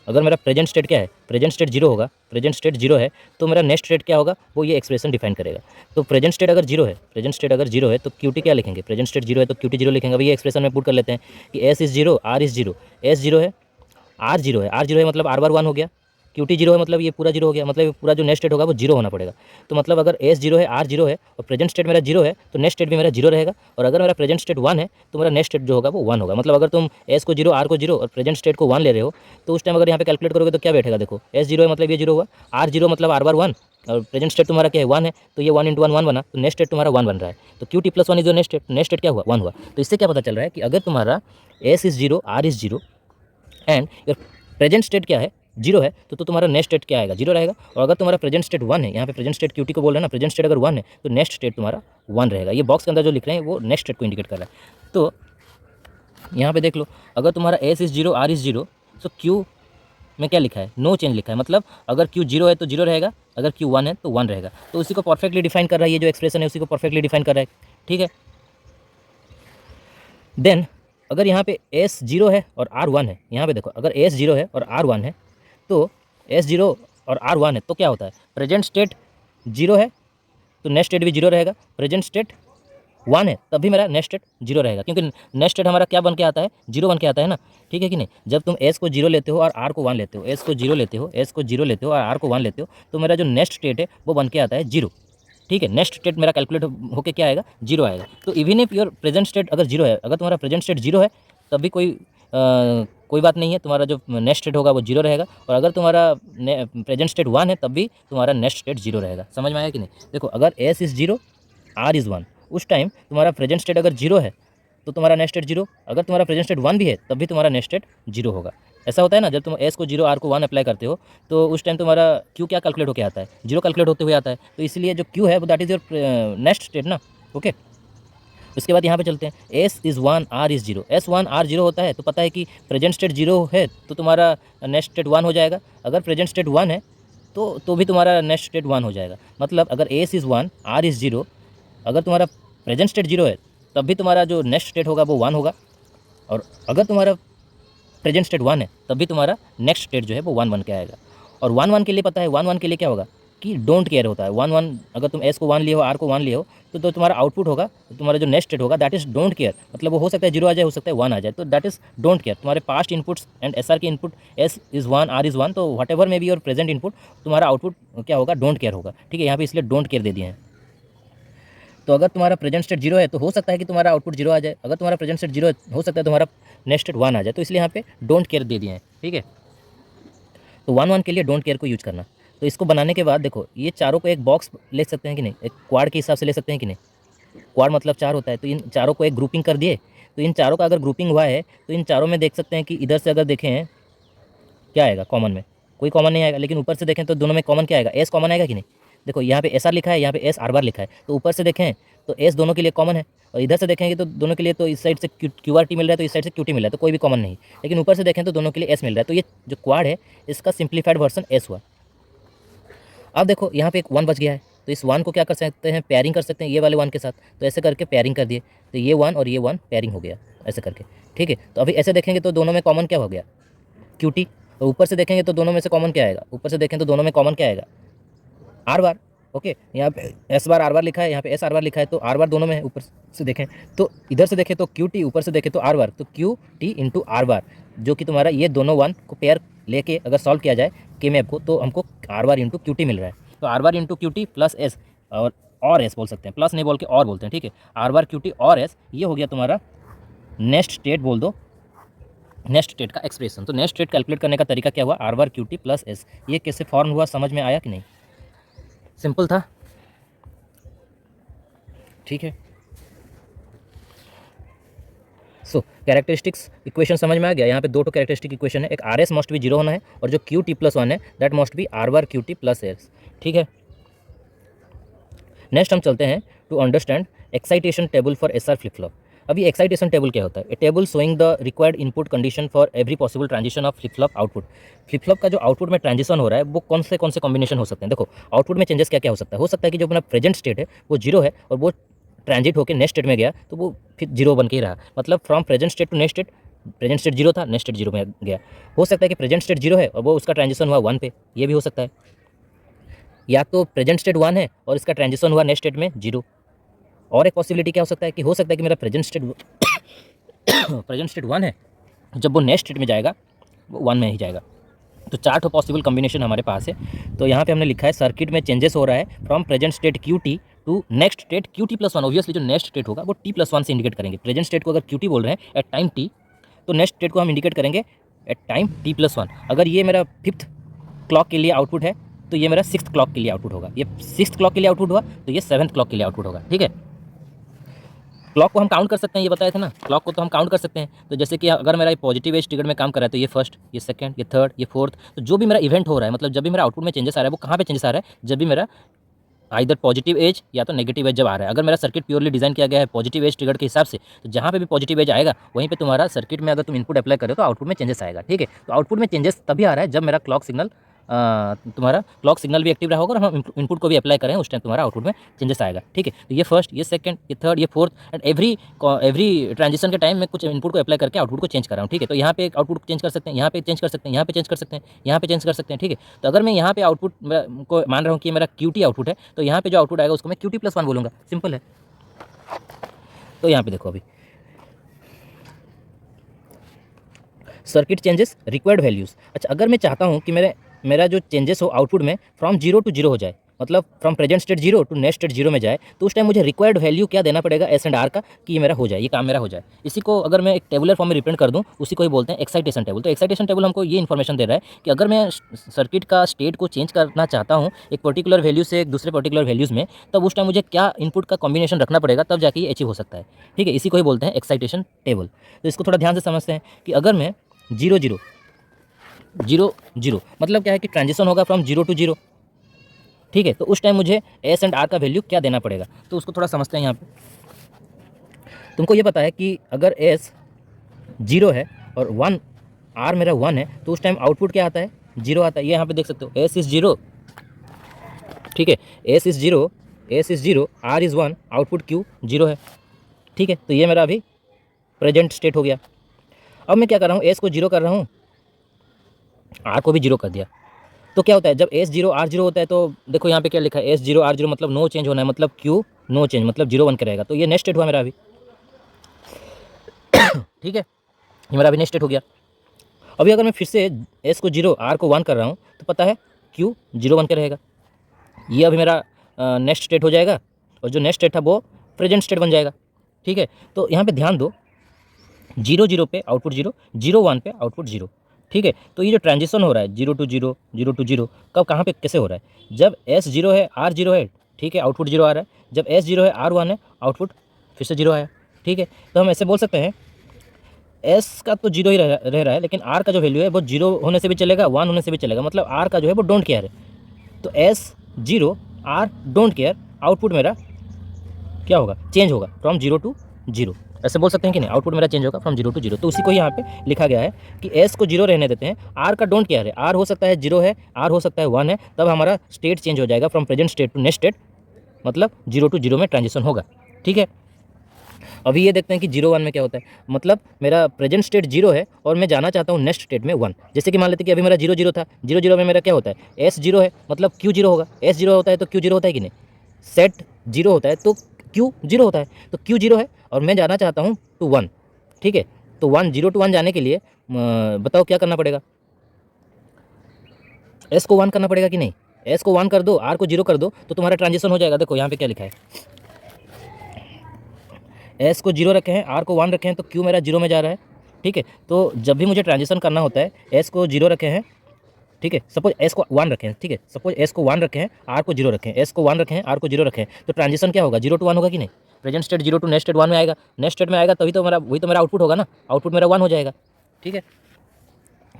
अगर मेरा प्रेजेंट स्टेट क्या है, प्रेजेंट स्टेट जीरो होगा, प्रेजेंट स्टेट जीरो है, तो मेरा नेक्स्ट स्टेट क्या होगा, वो ये एक्सप्रेशन डिफाइन करेगा। तो प्रेजेंट स्टेट अगर जीरो है, प्रेजेंट स्टेट अगर जीरो है तो क्यूटी क्या लिखेंगे, प्रेजेंट स्टेट जीरो है तो क्यूटी जीरो लिखेंगे। अब ये एक्सप्रेशन में पुट कर लेते हैं कि S is zero, R is zero, S zero है, आर जीरो है, आर जीरो है मतलब आर बार वन हो गया, क्यूटी जीरो है मतलब ये पूरा जीरो हो गया, मतलब ये पूरा जो नेक्स्ट स्टेट होगा वो जीरो होना पड़ेगा। तो मतलब अगर एस जीरो है, आर जीरो है और प्रेजेंट स्टेट मेरा जीरो है, तो नेक्स्ट स्टेट भी मेरा जीरो रहेगा। और अगर मेरा प्रेजेंट स्टेट वन है तो मेरा नेक्स्ट स्टेट जो होगा वो वन होगा। मतलब अगर तुम एस को जीरो, आर को जीरो और प्रेजेंट स्टेट को वन ले रहे हो, तो उस टाइम अगर यहाँ पे कैलकुलेट करोगे तो क्या बैठेगा, देखो एस जीरो है मतलब ये जीरो हुआ, आर जीरो मतलब आर बार वन, और प्रेजेंट स्टेट तुम्हारा क्या है, वन है, तो ये वन इंटू वन वन बना, तो नेक्स्ट स्टेट तुम्हारा वन बन रहा है। तो Q T plus one is next state, next state क्या हुआ, वन हुआ। तो इससे क्या पता चल रहा है कि अगर तुम्हारा S is zero, R is zero and your present state क्या है, जीरो है, तो तुम्हारा नेक्स्ट स्टेट क्या आएगा, जीरो रहेगा। और अगर तुम्हारा प्रेजेंट स्टेट वन है, यहाँ पे प्रेजेंट स्टेट क्यूटी को बोल रहे हैं ना, प्रेजेंट स्टेट अगर वन है तो नेक्स्ट स्टेट तुम्हारा वन रहेगा। ये बॉक्स के अंदर जो लिख रहे हैं वो नेक्स्ट स्टेट को इंडिकेट कर रहा है। तो यहाँ पे देख लो, अगर तुम्हारा S is zero, R is zero, तो क्यू में क्या लिखा है, नो चेंज लिखा है, मतलब अगर क्यू जीरो है तो जीरो रहेगा, अगर क्यू वन है तो वन रहेगा। तो उसी को परफेक्टली डिफाइन कर रहा है, ये जो एक्सप्रेशन है उसी को परफेक्टली डिफाइन कर रहा है, ठीक है। देन अगर यहाँ पे एस जीरो है और आर वन है, यहाँ पे देखो अगर एस जीरो है और आर वन है, तो एस जीरो और आर वन है तो क्या होता है, प्रेजेंट स्टेट जीरो है तो नेक्स्ट स्टेट भी जीरो रहेगा, प्रेजेंट स्टेट वन है तब भी मेरा नेक्स्ट स्टेट जीरो रहेगा, क्योंकि नेक्स्ट स्टेट हमारा क्या बन के आता है, जीरो बन के आता है ना, ठीक है कि नहीं। जब तुम एस को जीरो लेते हो और आर को वन लेते हो, एस को जीरो लेते हो, एस को जीरो लेते हो और आर को वन लेते हो, तो मेरा जो नेक्स्ट स्टेट है वो बन के आता है जीरो, ठीक है। नेक्स्ट स्टेट मेरा कैलकुलेट होकर क्या आएगा, जीरो आएगा। तो even if your present state अगर जीरो है, अगर तुम्हारा प्रेजेंट स्टेट जीरो है तब भी कोई बात नहीं है, तुम्हारा जो नेक्स्ट स्टेट होगा वो जीरो रहेगा। और अगर तुम्हारा प्रेजेंट स्टेट वन है तब भी तुम्हारा नेक्स्ट स्टेट जीरो रहेगा। समझ में आया कि नहीं। देखो अगर S is zero, R is one, उस टाइम तुम्हारा प्रेजेंट स्टेट अगर जीरो है तो तुम्हारा नेक्स्ट स्टेट जीरो, अगर तुम्हारा प्रेजेंट स्टेट वन भी है तब भी तुम्हारा नेक्स्ट स्टेट जीरो होगा। ऐसा होता है ना, जब तुम एस को जीरो, आर को वन अप्लाई करते हो तो उस टाइम तुम्हारा क्यू क्या कैलकुलेट होकर आता है, जीरो कैलकुलेट होते हुए आता है। तो इसलिए जो क्यू है वो that is your next state ना, ओके। उसके बाद यहाँ पे चलते हैं, S is one, R is zero, S one R zero होता है तो पता है कि प्रेजेंट स्टेट जीरो है तो तुम्हारा नेक्स्ट स्टेट वन हो जाएगा। अगर प्रेजेंट स्टेट वन है तो भी तुम्हारा नेक्स्ट स्टेट वन हो जाएगा। मतलब अगर S is one, R is zero, अगर तुम्हारा प्रेजेंट स्टेट जीरो है तब भी तुम्हारा जो नेक्स्ट स्टेट होगा वो वन होगा। और अगर तुम्हारा प्रेजेंट स्टेट वन है तब भी तुम्हारा नेक्स्ट स्टेट जो है वो वन बन के आएगा। और वन वन के लिए पता है, वन वन के लिए क्या होगा कि डोंट केयर होता है। वन वन अगर तुम एस को वन लिए हो, आर को वन लिए हो, तो तुम्हारा आउटपुट होगा, तो तुम्हारा जो नेक्स्ट स्टेट होगा दैट इज़ डोंट केयर। मतलब वो हो सकता है जीरो आ जाए, हो सकता है वन आ जाए, तो दैट इज़ डोंट केयर। तुम्हारे past inputs and S R के input S is one, R is one, तो whatever may be your present input, तुम्हारा आउटपुट क्या होगा, डोंट केयर होगा, ठीक है। यहाँ पे इसलिए डोंट केयर दे दिए हैं। तो अगर तुम्हारा प्रेजेंट स्टेट जीरो है तो हो सकता है कि तुम्हारा आउटपुट जीरो आ जाए, अगर तुम्हारा प्रेजेंट स्टेट जीरो है हो सकता है तुम्हारा नेक्स्ट स्टेट वन आ जाए, तो इसलिए यहाँ पे डोंट केयर दे दिए हैं, ठीक है। तो वन वन के लिए डोंट केयर को यूज करना। तो इसको बनाने के बाद देखो, ये चारों को एक बॉक्स ले सकते हैं कि नहीं, एक क्वाड के हिसाब से ले सकते हैं कि नहीं। क्वाड मतलब चार होता है, तो इन चारों को एक ग्रुपिंग कर दिए। तो इन चारों का अगर ग्रुपिंग हुआ है तो इन चारों में देख सकते हैं कि इधर से अगर देखें क्या आएगा, कॉमन में कोई कॉमन नहीं आएगा, लेकिन ऊपर से देखें तो दोनों में कॉमन क्या आएगा, एस कॉमन आएगा कि नहीं। देखो यहाँ पे एस आर लिखा है, यहाँ पे एस आर बार लिखा है, तो ऊपर से देखें तो एस दोनों के लिए कॉमन है, और इधर से देखेंगे तो दोनों के लिए, तो इस साइड से क्यू आर टी मिल रहा है तो इस साइड से क्यू टी मिल रहा है, तो कोई भी कॉमन नहीं। लेकिन ऊपर से देखें तो दोनों के लिए एस मिल रहा है, तो ये जो क्वाड है इसका सिंप्लीफाइड वर्सन एस हुआ। अब देखो यहाँ पे एक वन बच गया है, तो इस वन को क्या कर सकते हैं, पेयरिंग कर सकते हैं ये वाले वन के साथ। तो ऐसे करके पेयरिंग कर दिए, तो ये वन और ये वन पेयरिंग हो गया ऐसे करके, ठीक है। तो अभी ऐसे देखेंगे तो दोनों में कॉमन क्या हो गया, क्यू टी। और ऊपर से देखेंगे तो दोनों में से कॉमन क्या आएगा, ऊपर से देखें तो दोनों में कॉमन क्या आएगा, आर बार, ओके। यहाँ पे एस बार आर बार लिखा है, यहाँ पे एस आर बार लिखा है, तो आर बार दोनों में है। ऊपर से देखें तो इधर से देखें तो क्यू टी, ऊपर से देखें तो आर बार, तो क्यू टी इंटू आर बार, जो कि तुम्हारा ये दोनों वन को पेयर लेके अगर सॉल्व किया जाए के मैप को, तो हमको R bar into Q T मिल रहा है। तो R bar into Q T plus S, और एस बोल सकते हैं, प्लस नहीं बोल के और बोलते हैं, ठीक है। आर बार क्यू टी और एस, ये हो गया तुम्हारा नेक्स्ट स्टेट, बोल दो नेक्स्ट स्टेट का एक्सप्रेशन। तो नेक्स्ट स्टेट कैलकुलेट करने का तरीका क्या हुआ, are bar Q T plus S. ये कैसे फॉर्म हुआ, समझ में आया कि नहीं, सिंपल था, ठीक है। सो कैरेक्टरिस्टिक्स इक्वेशन समझ में आ गया। यहाँ पे दो तो कैरेक्टरिस्टिक इक्वेशन है, एक आर एस मस्ट भी जीरो होना है, और जो क्यू टी प्लस वन है that must be R bar Q T plus S, ठीक है। नेक्स्ट हम चलते हैं to understand excitation table for S R flip flop. अभी एक्साइटेशन टेबल क्या होता है? A table showing the required input condition for every possible transition of flip flop output. Flip flop का जो आउटपुट में ट्रांजिशन हो रहा है वो कौन से कॉम्बिनेशन हो सकते हैं? देखो आउटपुट में चेंजेस क्या क्या हो सकता है? हो सकता है कि जो अपना प्रेजेंट स्टेट है वो जीरो है और वो ट्रांजिट होकर नेक्स्ट स्टेट में गया तो वो फिर जीरो बन के ही रहा, मतलब from present state to next state, present state zero था, नेक्स्ट स्टेट जीरो में गया। हो सकता है कि प्रेजेंट स्टेट जीरो है और वो उसका ट्रांजिशन हुआ वन पे, ये भी हो सकता है। या तो प्रेजेंट स्टेट वन है और इसका ट्रांजिशन हुआ नेक्स्ट स्टेट में जीरो। और एक पॉसिबिलिटी क्या हो सकता है कि हो सकता है कि मेरा प्रेजेंट स्टेट वन है, जब वो नेक्स्ट स्टेट में जाएगा वो वन में ही जाएगा। तो चार ठो पॉसिबल कॉम्बिनेशन हमारे पास है। तो यहाँ पे हमने लिखा है सर्किट में चेंजेस हो रहा है from present state Q T to next state Q T plus one. Obviously जो नेक्स्ट स्टेट होगा वो टी प्लस वन से इंडिकेट करेंगे। प्रेजेंट स्टेट को अगर क्यू टी बोल रहे हैं एट टाइम टी, तो नेक्स्ट स्टेट को हम इंडिकेट करेंगे at time T plus one. अगर ये मेरा फिफ्थ क्लॉक के लिए आउटपुट है तो ये मेरा सिक्स्थ क्लॉक के लिए आउटपुट होगा। ये सिक्स्थ क्लॉक के लिए आउटपुट हुआ तो ये सेवन्थ क्लॉक के लिए आउटपुट होगा। ठीक है, क्लॉक को हम काउंट कर सकते हैं, ये बताए थे ना, क्लॉक को तो हम काउंट कर सकते हैं। तो जैसे कि अगर मेरा पॉजिटिव एज ट्रिगर में काम कर रहा है तो ये फर्स्ट, ये सेकंड, ये थर्ड, ये फोर्थ। तो जो भी मेरा इवेंट हो रहा है, मतलब जब भी मेरा आउटपुट में चेंजेस आ रहा है वो कहाँ पे चेंजेस आ रहा है? जब भी मेरा आइदर पॉजिटिव एज या तो नेगेटिव एज जब आ रहा है। अगर मेरा सर्किट प्योरली डिजाइन किया गया है पॉजिटिव एज ट्रिगर के हिसाब से, तो जहाँ पे भी पॉजिटिव एज आएगा वहीं पे तुम्हारा सर्किट में अगर तुम इनपुट अप्लाई करो तो आउटपुट में चेंजेस आएगा। ठीक है, तो आउटपुट में चेंजेस तभी आ रहा है जब मेरा क्लॉक सिग्नल तुम्हारा क्लॉक सिग्नल भी एक्टिव रहा होगा और हम इनपुट को भी अप्लाई करें, उस टाइम तुम्हारा आउटपुट में चेंजेस आएगा। ठीक है, तो ये फर्स्ट, ये सेकंड, ये थर्ड, ये फोर्थ एंड एवरी ट्रांजिशन के टाइम में कुछ इनपुट को अप्लाई करके आउटपुट को चेंज कर रहा हूँ। ठीक है, तो यहाँ पे एक आउटपुट चेंज कर सकते हैं, यहाँ पे चेंज कर सकते हैं, यहाँ पे चेंज कर सकते हैं, यहाँ पे चेंज कर सकते हैं। ठीक है, तो अगर मैं यहाँ पे आउटपुट को मान रहा हूँ कि मेरा क्यूटी आउटपुट है, तो यहाँ पे जो आउटपुट आएगा उसको मैं क्यूटी प्लस वन बोलूँगा। सिंपल है। तो यहाँ पे देखो अभी सर्किट चेंजेस रिक्वायर्ड वैल्यूज़। अच्छा, अगर मैं चाहता हूँ कि मेरा जो चेंजेस हो आउटपुट में फ्रॉम जीरो टू जीरो हो जाए, मतलब from present state zero to next state zero में जाए, तो उस टाइम मुझे रिक्वायर्ड वैल्यू क्या देना पड़ेगा एस एंड आर का कि ये मेरा हो जाए, ये काम मेरा हो जाए। इसी को अगर मैं एक टेबुलर फॉर्म में रिप्रेजेंट कर दूँ, उसी को ही बोलते हैं एक्साइटेशन टेबल। तो एक्साइटेशन टेबल हमको ये इन्फॉर्मेशन दे रहा है कि अगर मैं सर्किट का स्टेट को चेंज करना चाहता हूँ एक पर्टिकुलर वैल्यू से एक दूसरे पर्टिकुलर वैल्यूज़ में, तब उस टाइम मुझे क्या इनपुट का कॉम्बिनेशन रखना पड़ेगा, तब जाके ये अचीव हो सकता है। ठीक है, इसी को ही बोलते हैं एक्साइटेशन टेबल। तो इसको थोड़ा ध्यान से समझते हैं कि अगर मैं जीरो जीरो जीरो जीरो मतलब क्या है कि ट्रांजिशन होगा फ्रॉम जीरो टू जीरो। ठीक है, तो उस टाइम मुझे एस एंड आर का वैल्यू क्या देना पड़ेगा, तो उसको थोड़ा समझते हैं। यहाँ पे तुमको ये पता है कि अगर एस जीरो है और वन आर मेरा वन है, तो उस टाइम आउटपुट क्या आता है? जीरो आता है। ये यहाँ पे देख सकते हो, एस इज़ जीरो। ठीक है, S is zero, R is one, output Q zero है। ठीक है, तो ये मेरा अभी प्रेजेंट स्टेट हो गया। अब मैं क्या कर रहा हूँ, एस को जीरो कर रहा हूँ, आर को भी जीरो कर दिया। तो क्या होता है जब एस जीरो आर जीरो होता है, तो देखो यहाँ पे क्या लिखा है, एस जीरो आर जीरो मतलब नो चेंज होना है, मतलब क्यू नो चेंज, मतलब जीरो वन करेगा। तो ये नेक्स्ट स्टेट हुआ मेरा अभी। ठीक है, ये मेरा अभी नेक्स्ट स्टेट हो गया। अभी अगर मैं फिर से एस को जीरो आर को वन कर रहा हूँ, तो पता है क्यू जीरो वन के रहेगा। ये अभी मेरा नेक्स्ट स्टेट हो जाएगा और जो नेक्स्ट स्टेट था वो प्रेजेंट स्टेट बन जाएगा। ठीक है, तो यहाँ पे ध्यान दो, जीरो जीरो पे आउटपुट जीरो, जीरो वन पे आउटपुट जीरो। ठीक है, तो ये जो ट्रांजिशन हो रहा है जीरो टू जीरो, कब कहाँ पे कैसे हो रहा है? जब एस जीरो है आर जीरो है, ठीक है, आउटपुट जीरो आ रहा है। जब एस जीरो है आर वन है, आउटपुट फिर से जीरो आया। ठीक है, तो हम ऐसे बोल सकते हैं एस का तो जीरो ही रह रहा है, लेकिन आर का जो वैल्यू है वो जीरो होने से भी चलेगा, वन होने से भी चलेगा, मतलब आर का जो है वो डोंट केयर है। तो S zero R don't care, output मेरा क्या होगा? चेंज होगा फ्रॉम जीरो टू जीरो। ऐसे बोल सकते हैं कि नहीं, आउटपुट मेरा चेंज होगा फ्रॉम जीरो टू जीरो। तो उसी को यहाँ पे लिखा गया है कि एस को जीरो रहने देते हैं, आर का डोंट केयर है। आर हो सकता है जीरो है, आर हो सकता है वन है, तब हमारा स्टेट चेंज हो जाएगा from present state to next state, मतलब जीरो टू जीरो में ट्रांजिशन होगा। ठीक है, अभी ये देखते हैं कि जीरो वन में क्या होता है। मतलब मेरा प्रेजेंट स्टेट जीरो है और मैं जाना चाहता हूँ नेक्स्ट स्टेट में वन। जैसे कि मान लेते हैं कि अभी मेरा जीरो जीरो था, जीरो जीरो में मेरा क्या होता है? एस जीरो है, मतलब क्यू जीरो होगा। एस जीरो होता है तो क्यू जीरो होता है कि नहीं? सेट जीरो होता है तो क्यू जीरो होता है, तो क्यू जीरो है और मैं जाना चाहता हूँ टू वन। ठीक है, तो वन, जीरो टू वन जाने के लिए बताओ क्या करना पड़ेगा? एस को वन करना पड़ेगा कि नहीं? एस को वन कर दो, आर को जीरो कर दो, तो तुम्हारा ट्रांजिशन हो जाएगा। देखो यहाँ पे क्या लिखा है, एस को जीरो रखे हैं, आर को वन रखे हैं, तो क्यू मेरा जीरो में जा रहा है। ठीक है, तो जब भी मुझे ट्रांजिशन करना होता है, एस को जीरो रखे हैं, ठीक है, सपोज एस को वन रखे हैं, ठीक है, सपोज एस को वन रखे हैं, आर को जीरो रखे हैं, एस को वन रखे हैं, आर को जीरो रखे हैं, तो ट्रांजिशन क्या होगा? जीरो टू वन होगा कि नहीं? Present state zero to next state one में आएगा, नेक्स्ट स्टेट में आएगा तभी तो मेरा वही तो मेरा आउटपुट होगा ना, आउटपुट मेरा वन हो जाएगा। ठीक है,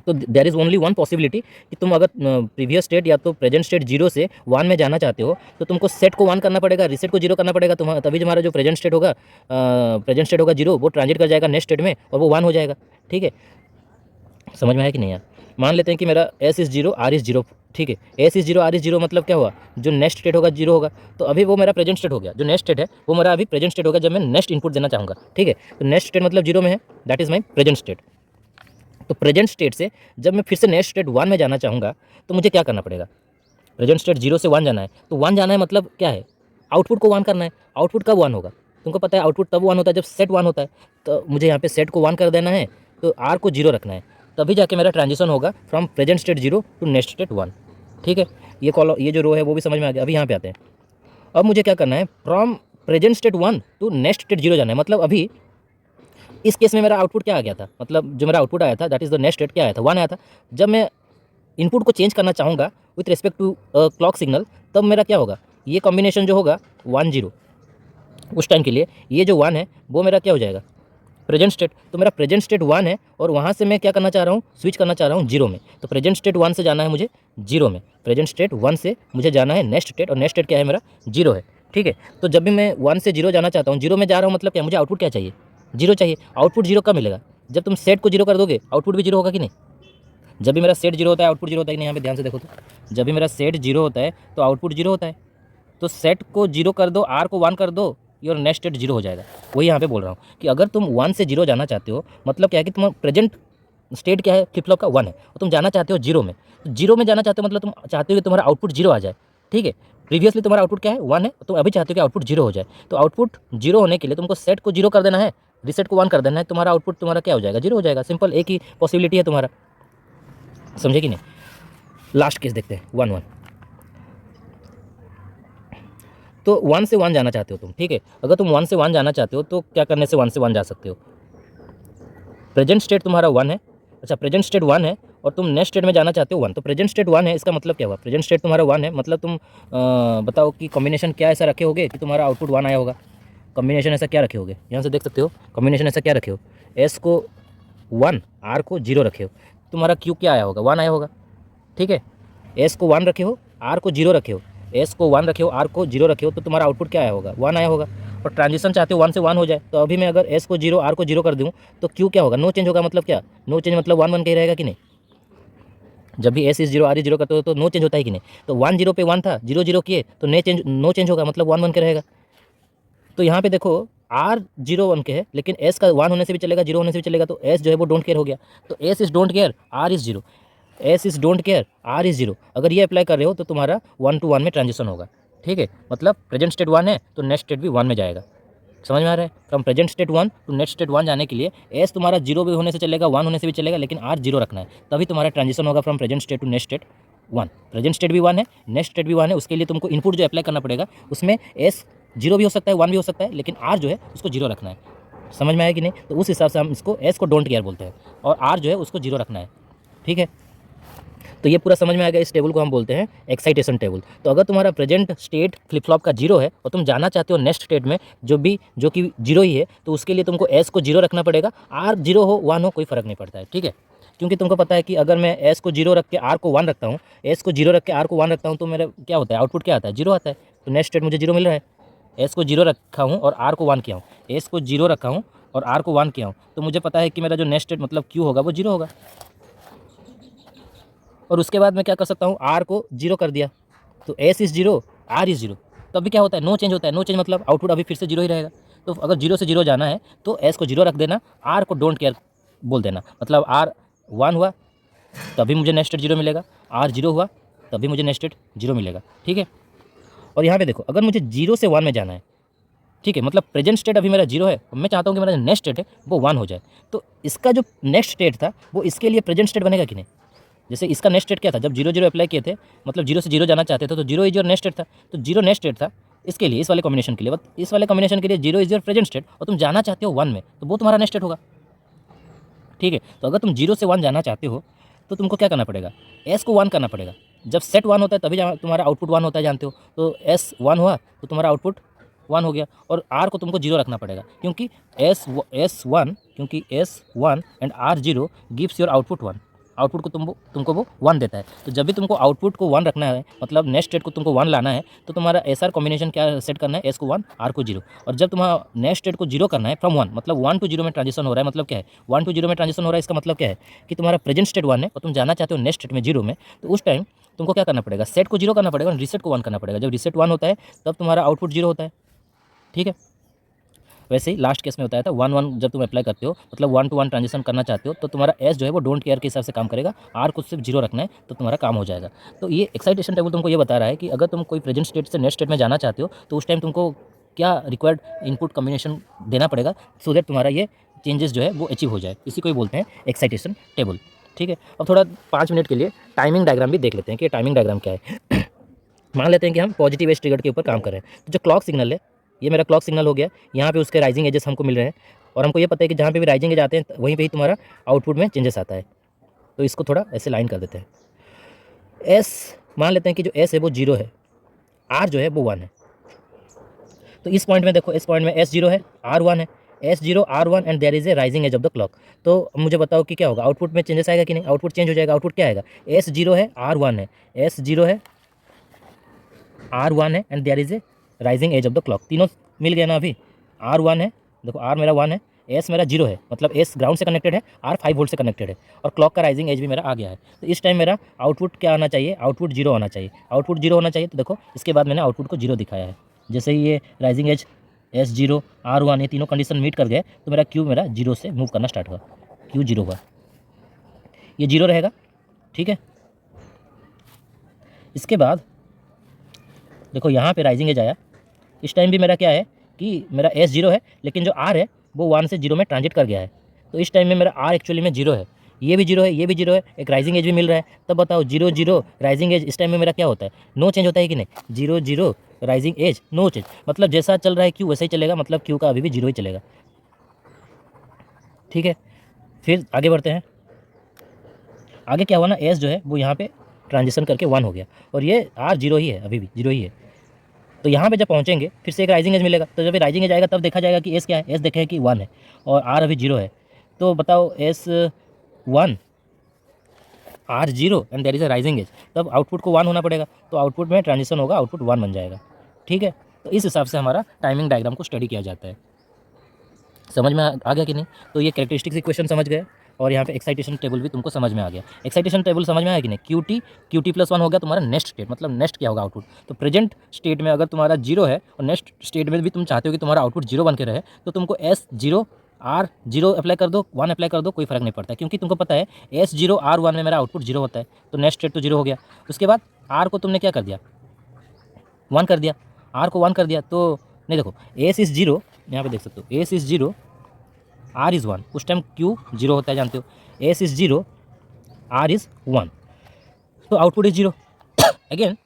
तो there is only one possibility कि तुम अगर प्रीवियस स्टेट या तो प्रेजेंट स्टेट 0 से 1 में जाना चाहते हो तो तुमको सेट को 1 करना पड़ेगा, रीसेट को 0 करना पड़ेगा, तुम्हारा तभी तुम्हारा जो प्रेजेंट स्टेट होगा 0 वो ट्रांजिट कर जाएगा नेक्स्ट स्टेट में और वो 1 हो जाएगा। ठीक है, समझ में आया कि नहीं यार? मान लेते हैं कि मेरा S इज़ 0 R इज़ 0, ठीक है, S इज़ 0 R इज़ 0 मतलब क्या हुआ, जो नेक्स्ट स्टेट होगा 0 होगा, तो अभी वो मेरा प्रेजेंट स्टेट हो गया, जो नेक्स्ट स्टेट है वो मेरा अभी प्रेजेंट स्टेट होगा जब मैं नेक्स्ट इनपुट देना चाहूँगा। ठीक है, तो नेक्स्ट स्टेट मतलब 0 में है, that is my present state. तो प्रेजेंट स्टेट से जब मैं फिर से नेक्स्ट स्टेट 1 में जाना चाहूँगा तो मुझे क्या करना पड़ेगा? प्रेजेंट स्टेट 0 से 1 जाना है, तो 1 जाना है मतलब क्या है, आउटपुट को 1 करना है। आउटपुट कब 1 होगा? तुमको पता है आउटपुट तब 1 होता है जब सेट 1 होता है, तो मुझे यहाँ पे सेट को 1 कर देना है, तो आर को 0 रखना है, तभी जाके मेरा ट्रांजिशन होगा from present state 0 to next state 1। ठीक है, ये जो रो है वो भी समझ में आ गया। अभी यहाँ पे आते हैं, अब मुझे क्या करना है, from present state 1 to next state 0 जाना है। मतलब अभी इस केस में मेरा आउटपुट क्या आ गया था, मतलब जो मेरा आउटपुट आया था that is the next state क्या आया था, 1 आया था। जब मैं इनपुट को चेंज करना चाहूँगा with respect to clock signal, तब मेरा क्या होगा, ये कॉम्बिनेशन जो होगा 1 0, उस टाइम के लिए ये जो 1 है वो मेरा क्या हो जाएगा, प्रेजेंट स्टेट। तो मेरा प्रेजेंट स्टेट 1 है और वहाँ से मैं क्या करना चाह रहा हूँ, स्विच करना चाह रहा हूँ 0 में। तो प्रेजेंट स्टेट 1 से जाना है मुझे 0 में, प्रेजेंट स्टेट 1 से मुझे जाना है नेक्स्ट स्टेट, और नेक्स्ट स्टेट क्या है मेरा 0 है। ठीक है, तो जब भी मैं 1 से 0 जाना चाहता हूँ, 0 में जा रहा हूँ मतलब क्या, मुझे आउटपुट क्या चाहिए, 0 चाहिए। आउटपुट 0 कब मिलेगा, जब तुम सेट को 0 कर दोगे आउटपुट भी 0 होगा कि नहीं। जब भी मेरा सेट 0 होता है आउटपुट 0 होता है कि नहीं, यहाँ पे ध्यान से देखो तो जब भी मेरा सेट 0 होता है तो आउटपुट 0 होता है। तो सेट को 0 कर दो, आर को 1 कर दो, योर नेक्स्ट स्टेट 0 हो जाएगा। वही यहाँ पे बोल रहा हूँ कि अगर तुम 1 से 0 जाना चाहते हो, मतलब क्या है कि तुम प्रेजेंट स्टेट क्या है, फ्लिप फ्लॉप का 1 है, और तुम जाना चाहते हो 0 में। तो 0 में जाना चाहते हो मतलब तुम चाहते हो कि तुम्हारा आउटपुट 0 आ जाए। ठीक है, प्रीवियसली तुम्हारा आउटपुट क्या है 1 है, तुम अभी चाहते हो कि आउटपुट 0 हो जाए। तो आउटपुट 0 होने के लिए तुमको सेट को 0 कर देना है, रीसेट को 1 कर देना है, तुम्हारा आउटपुट तुम्हारा क्या हो जाएगा, 0 हो जाएगा। सिंपल, एक ही पॉसिबिलिटी है तुम्हारा, समझे कि नहीं। लास्ट केस देखते हैं 1 1। तो 1 से 1 जाना चाहते हो तुम, ठीक है, अगर तुम 1 से 1 जाना चाहते हो तो क्या करने से 1 से 1 जा सकते हो, प्रेजेंट स्टेट तुम्हारा 1 है, अच्छा प्रेजेंट स्टेट 1 है और तुम नेक्स्ट स्टेट में जाना चाहते हो 1, तो प्रेजेंट स्टेट 1 है, इसका मतलब क्या हुआ, प्रेजेंट स्टेट तुम्हारा 1 है, मतलब तुम बताओ कि कॉम्बिनेशन क्या ऐसा रखे होगे कि तुम्हारा आउटपुट 1 आया होगा। कॉम्बिनेशन ऐसा क्या रखे होगे, यहाँ से देख सकते हो, कॉम्बिनेशन ऐसा क्या रखे हो, एस को 1 आर को 0 रखे हो, तुम्हारा क्यू क्या आया होगा, 1 आया होगा। ठीक है, एस को 1 रखे हो, आर को 0 रखे हो, एस को 1 रखे हो, आर को 0 रखे हो, तो तुम्हारा आउटपुट क्या आया होगा, 1 आया होगा। और ट्रांजिशन चाहते हो 1 से 1 हो जाए, तो अभी मैं अगर एस को 0 आर को 0 कर दूँ तो क्यू क्या होगा, नो चेंज होगा। मतलब क्या, नो चेंज मतलब 1 1 के ही रहेगा कि नहीं। जब भी एस इज 0 आर इज 0 करते हो तो नो चेंज होता है कि नहीं। तो 1 0 पे 1 था, 0 0 किए तो नो चेंज होगा, मतलब 1 1 के रहेगा। तो यहाँ पे देखो आर 0 1 के है, लेकिन एस का 1 होने से भी चलेगा, 0 होने से भी चलेगा, तो एस जो है वो डोंट केयर हो गया। तो S is don't care, R is 0, S is don't care, R is 0। अगर ये अप्लाई कर रहे हो तो तुम्हारा 1 to 1 में ट्रांजिशन होगा। ठीक है, मतलब प्रेजेंट स्टेट 1 है तो नेक्स्ट स्टेट भी 1 में जाएगा। समझ में आ रहा है, from present state 1 to next state 1 जाने के लिए एस तुम्हारा 0 भी होने से चलेगा, 1 होने से भी चलेगा, लेकिन आर 0 रखना है, तभी तुम्हारा ट्रांजिशन होगा from present state to next state 1। Present state भी 1 है, नेक्स्ट स्टेट भी 1 है, उसके लिए तुमको इनपुट जो अप्लाई करना पड़ेगा उसमें एस 0 भी हो सकता है, 1 भी हो सकता है, लेकिन आर जो है उसको 0 रखना है। समझ में आया कि नहीं। तो उस हिसाब से हम इसको एस को डोंट केयर बोलते हैं और आर जो है उसको 0 रखना है। ठीक है, तो ये पूरा समझ में आ गया। इस टेबल को हम बोलते हैं एक्साइटेशन टेबल। तो अगर तुम्हारा प्रेजेंट स्टेट फ्लिप फ्लॉप का 0 है और तुम जाना चाहते हो नेक्स्ट स्टेट में जो कि 0 ही है, तो उसके लिए तुमको एस को 0 रखना पड़ेगा। आर 0 हो 1 हो कोई फ़र्क नहीं पड़ता है। ठीक है, क्योंकि तुमको पता है कि अगर मैं एस को 0 रख के आर को 1 रखता हूँ, एस को 0 रख के आर को 1 रखता हूँ, तो मेरा क्या होता है, आउटपुट क्या आता है, 0 आता है। तो नेक्स्ट स्टेट मुझे 0 मिल रहा है। एस को 0 रखा हूँ और आर को 1 किया हूँ, एस को 0 रखा हूँ और आर को 1 किया हूँ, तो मुझे पता है कि मेरा जो नेक्स्ट स्टेट मतलब क्यू होगा वो 0 होगा। और उसके बाद मैं क्या कर सकता हूँ, आर को 0 कर दिया, तो एस इज़ 0 आर इज़ 0, तो अभी क्या होता है, नो चेंज होता है। नो चेंज मतलब आउटपुट अभी फिर से 0 ही रहेगा। तो अगर 0 से 0 जाना है तो एस को 0 रख देना, आर को डोंट केयर बोल देना, मतलब आर 1 हुआ तभी मुझे नेक्स्ट स्टेट 0 मिलेगा, आर 0 हुआ तभी मुझे नेक्स्ट स्टेट 0 मिलेगा। ठीक है, और यहाँ पे देखो अगर मुझे 0 से 1 में जाना है, ठीक है, मतलब प्रेजेंट स्टेट अभी मेरा 0 है और मैं चाहता हूँ कि मेरा नेक्स्ट स्टेट है वो 1 हो जाए, तो इसका जो नेक्स्ट स्टेट था वो इसके लिए प्रेजेंट स्टेट बनेगा कि नहीं। जैसे इसका नेक्स्ट स्टेट क्या था, जब 0 0 अप्लाई किए थे, मतलब 0 से 0 जाना चाहते थे, तो 0 इज योर नेक्स्ट स्टेट था, तो 0 नेक्स्ट स्टेट था इसके लिए, इस वाले कॉम्बिनेशन के लिए। इस वाले कॉम्बिनेशन के लिए 0 इज योर प्रेजेंट स्टेट और तुम जाना चाहते हो 1 में, तो वो तुम्हारा नेक्स्ट स्टेट होगा। ठीक है, तो अगर तुम 0 से 1 जाना चाहते हो तो तुमको क्या करना पड़ेगा, एस को 1 करना पड़ेगा। जब सेट 1 होता है तभी तुम्हारा आउटपुट 1 होता है, जानते हो। तो एस 1 हुआ तो तुम्हारा आउटपुट 1 हो गया, और आर को तुमको 0 रखना पड़ेगा, क्योंकि S 1 and R 0 gives your output 1। Output को तुमको वो 1 देता है। तो जब भी तुमको आउटपुट को 1 रखना है, मतलब नेक्स्ट स्टेट को तुमको 1 लाना है, तो तुम्हारा SR कॉम्बिनेशन क्या सेट करना है, S को 1 R को 0। और जब तुम्हारा नेक्स्ट स्टेट को 0 करना है फ्रॉम 1, मतलब 1 to 0 में ट्रांजिशन हो रहा है, मतलब क्या है 1 to 0 में ट्रांजिशन हो रहा है, इसका मतलब क्या है कि तुम्हारा प्रेजेंट स्टेट 1 है और तुम जाना चाहते हो नेक्स्ट स्टेट में 0 में, तो उस टाइम तुमको क्या करना पड़ेगा, सेट को 0 करना पड़ेगा और रीसेट को 1 करना पड़ेगा। जब रीसेट 1 होता है तब तुम्हारा आउटपुट 0 होता है, ठीक है। वैसे ही लास्ट केस में होता है था 1-1, जब तुम अप्लाई करते हो मतलब 1 to 1 ट्रांजिशन करना चाहते हो, तो तुम्हारा एस जो है वो डोंट केयर के हिसाब से काम करेगा, आर को सिर्फ 0 रखना है तो तुम्हारा काम हो जाएगा। तो ये एक्साइटेशन टेबल तुमको ये बता रहा है कि अगर तुम कोई प्रेजेंट स्टेट से नेक्स्ट स्टेट में जाना चाहते हो तो उस टाइम तुमको क्या रिक्वायर्ड इनपुट कॉम्बिनेशन देना पड़ेगा, सो दैट तुम्हारा ये चेंजेस जो है वो अचीव हो जाए। इसी को ही बोलते हैं एक्साइटेशन टेबल, ठीक है। अब थोड़ा 5 मिनट के लिए टाइमिंग डायग्राम भी देख लेते हैं कि टाइमिंग डायग्राम क्या है। मान लेते हैं कि हम पॉजिटिव एज ट्रिगर के ऊपर काम कर रहे हैं, तो जो क्लॉक सिग्नल है ये मेरा क्लॉक सिग्नल हो गया, यहाँ पे उसके राइजिंग एजेस हमको मिल रहे हैं और हमको ये पता है कि जहाँ पे भी राइजिंग एज आते हैं वहीं पे ही तुम्हारा आउटपुट में चेंजेस आता है। तो इसको थोड़ा ऐसे लाइन कर देते हैं। एस मान लेते हैं कि जो एस है वो 0 है, आर जो है वो 1 है। तो इस पॉइंट में देखो, इस पॉइंट में एस 0 है, आर 1 है, S 0 R 1 and there is a rising edge of the clock. तो मुझे बताओ कि क्या होगा, आउटपुट में चेंजेस आएगा कि नहीं, आउटपुट चेंज हो जाएगा। आउटपुट क्या आएगा, एस 0 है, आर 1 है, एस 0 है, आर 1 है and there is a rising edge of the clock. तीनों मिल गया ना अभी, आर 1 है, देखो आर मेरा 1 है, एस मेरा 0 है, मतलब एस ग्राउंड से कनेक्टेड है, आर 5 वोल्ट से कनेक्टेड है और क्लॉक का राइजिंग एज भी मेरा आ गया है। तो इस टाइम मेरा आउटपुट क्या आना चाहिए, आउटपुट 0 होना चाहिए, आउटपुट 0 होना चाहिए। तो देखो इसके बाद मैंने आउटपुट को 0 दिखाया है। जैसे ही ये राइजिंग एज एस 0 आर 1 ये तीनों कंडीशन मीट कर गए तो मेरा क्यू मेरा 0 से मूव करना स्टार्ट हुआ, क्यू 0 हुआ, ये 0 रहेगा, ठीक है। इसके बाद देखो यहाँ पे राइजिंग एज आया, इस टाइम भी मेरा क्या है कि मेरा एस 0 है, लेकिन जो आर है वो 1 से 0 में ट्रांजिट कर गया है। तो इस टाइम में मेरा आर एक्चुअली में 0 है, ये भी 0 है, ये भी 0 है, एक राइजिंग एज भी मिल रहा है। तब बताओ 0 0 राइजिंग एज, इस टाइम में मेरा क्या होता है, नो चेंज होता है कि नहीं, 0 0 राइजिंग एज नो चेंज, मतलब जैसा चल रहा है क्यू वैसा ही चलेगा, मतलब क्यू का अभी भी 0 ही चलेगा, ठीक है। फिर आगे बढ़ते हैं। आगे क्या हुआ ना, एस जो है वो यहाँ पे ट्रांजिशन करके 1 हो गया और ये आर 0 ही है, अभी भी 0 ही है। तो यहाँ पे जब पहुँचेंगे फिर से एक राइजिंग एज मिलेगा, तो जब राइजिंग एज आएगा तब देखा जाएगा कि एस क्या है, एस देखें कि 1 है और आर अभी 0 है। तो बताओ S 1 R 0 and there is a rising edge, तब आउटपुट को 1 होना पड़ेगा, तो आउटपुट में ट्रांजिशन होगा, आउटपुट 1 बन जाएगा, ठीक है। तो इस हिसाब से हमारा टाइमिंग डायग्राम को स्टडी किया जाता है। समझ में आ गया कि नहीं। तो ये कैरेक्टरिस्टिक्स इक्वेशन समझ गए और यहाँ पे एक्साइटेशन टेबल भी तुमको समझ में आ गया। एक्साइटेशन टेबल समझ में आया कि नहीं, क्यू टी प्लस 1 हो गया तुम्हारा नेक्स्ट स्टेट, मतलब नेक्स्ट क्या होगा आउटपुट। तो प्रेजेंट स्टेट में अगर तुम्हारा 0 है और नेक्स्ट स्टेट में भी तुम चाहते हो कि तुम्हारा आउटपुट 0 बन के रहे, तो तुमको एस 0 आर 0 अप्लाई कर दो, 1 अप्लाई कर दो, कोई फर्क नहीं पड़ता, क्योंकि तुमको पता है एस 0 आर 1 में मेरा आउटपुट 0 होता है, तो नेक्स्ट स्टेट तो 0 हो गया। उसके बाद आर को तुमने क्या कर दिया, 1 कर दिया, आर को 1 कर दिया। तो नहीं देखो, एस इज 0, यहाँ पे देख सकते हो, एस इज 0 आर इज़ 1, उस टाइम क्यू 0 होता है, जानते हो, एस इज़ 0 आर इज़ 1, तो output is 0। Again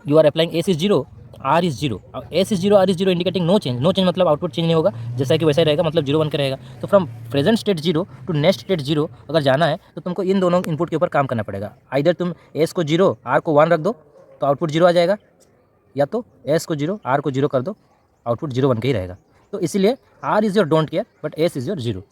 you are applying S is 0 R is 0, S is 0 R is 0 indicating no change, no change मतलब आउटपुट चेंज नहीं होगा, जैसा कि वैसा ही रहेगा, मतलब 0 बन के रहेगा। तो from present state 0 to next state 0 अगर जाना है तो तुमको इन दोनों इनपुट के ऊपर काम करना पड़ेगा। आइदर तुम एस को 0 आर को 1 रख दो तो आउटपुट 0 आ जाएगा, या तो एस को 0 आर को 0 कर दो, आउटपुट 0 बन के ही रहेगा। तो इसीलिए R is your don't care but S is your 0।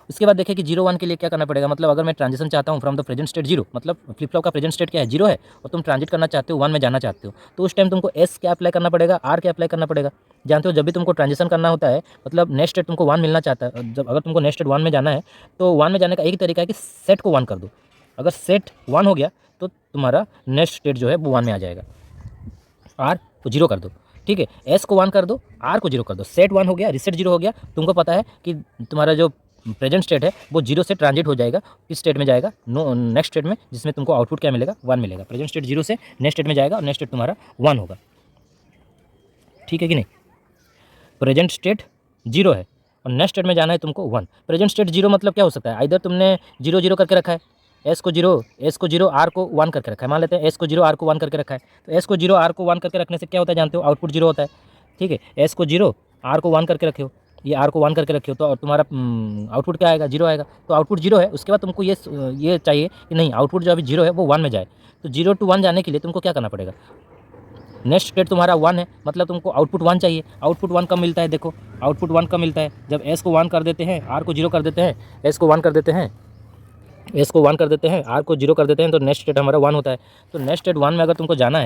उसके बाद देखिए कि 0 1 के लिए क्या करना पड़ेगा, मतलब अगर मैं ट्रांजिशन चाहता हूँ फ्रॉम द प्रेजेंट स्टेट 0, मतलब फ्लिप फ्लॉप का प्रेजेंट स्टेट क्या है, 0 है और तुम ट्रांजिट करना चाहते हो 1 में जाना चाहते हो, तो उस टाइम तुमको एस क्या अप्लाई करना पड़ेगा, आर क्या अप्लाई करना पड़ेगा। जानते हो जब भी तुमको ट्रांजिशन करना होता है, मतलब नेक्स्ट स्टेट तुमको 1 मिलना चाहता है, जब अगर तुमको नेक्स्ट स्टेट 1 में जाना है तो 1 में जाने का एक तरीका है कि सेट को 1 कर दो। अगर सेट 1 हो गया तो तुम्हारा नेक्स्ट स्टेट जो है वो 1 में आ जाएगा, आर को 0 कर दो, ठीक है, एस को 1 कर दो, आर को 0 कर दो, सेट 1 हो गया, रिसेट 0 हो गया। तुमको पता है कि तुम्हारा जो प्रेजेंट स्टेट है वो 0 से ट्रांजिट हो जाएगा, किस स्टेट में जाएगा, नेक्स्ट स्टेट में, जिसमें तुमको आउटपुट क्या मिलेगा, 1 मिलेगा। प्रेजेंट स्टेट 0 से नेक्स्ट स्टेट में जाएगा और नेक्स्ट स्टेट तुम्हारा 1 होगा, ठीक है कि नहीं। प्रेजेंट स्टेट 0 है और नेक्स्ट स्टेट में जाना है तुमको 1। प्रेजेंट स्टेट 0 मतलब क्या हो सकता है, आइदर तुमने 0 0 करके रखा है, एस को 0 आर को 1 करके रखा है, मान लेते हैं एस को 0 आर को 1 करके रखा है, तो एस को 0 आर को 1 करके रखने से क्या होता है जानते हो, आउटपुट 0 होता है, ठीक है। एस को 0 आर को 1 करके रखे हो, ये आर को 1 करके रखे हो, तो तुम्हारा आउटपुट क्या आएगा, 0 आएगा। तो आउटपुट 0 है, उसके बाद तुमको ये चाहिए कि नहीं आउटपुट जो अभी 0 है वो 1 में जाए, तो 0 to 1 जाने के लिए तुमको क्या करना पड़ेगा, नेक्स्ट स्टेट तुम्हारा 1 है, मतलब तुमको आउटपुट 1 चाहिए। आउटपुट 1 कब मिलता है, देखो आउटपुट 1 कब मिलता है, जब एस को 1 कर देते हैं, आर को 0 कर देते हैं, एस को 1 कर देते हैं, एस को 1 कर देते हैं, आर को 0 कर देते हैं, तो नेक्स्ट स्टेट हमारा 1 होता है। तो नेक्स्ट स्टेट 1 में अगर तुमको जाना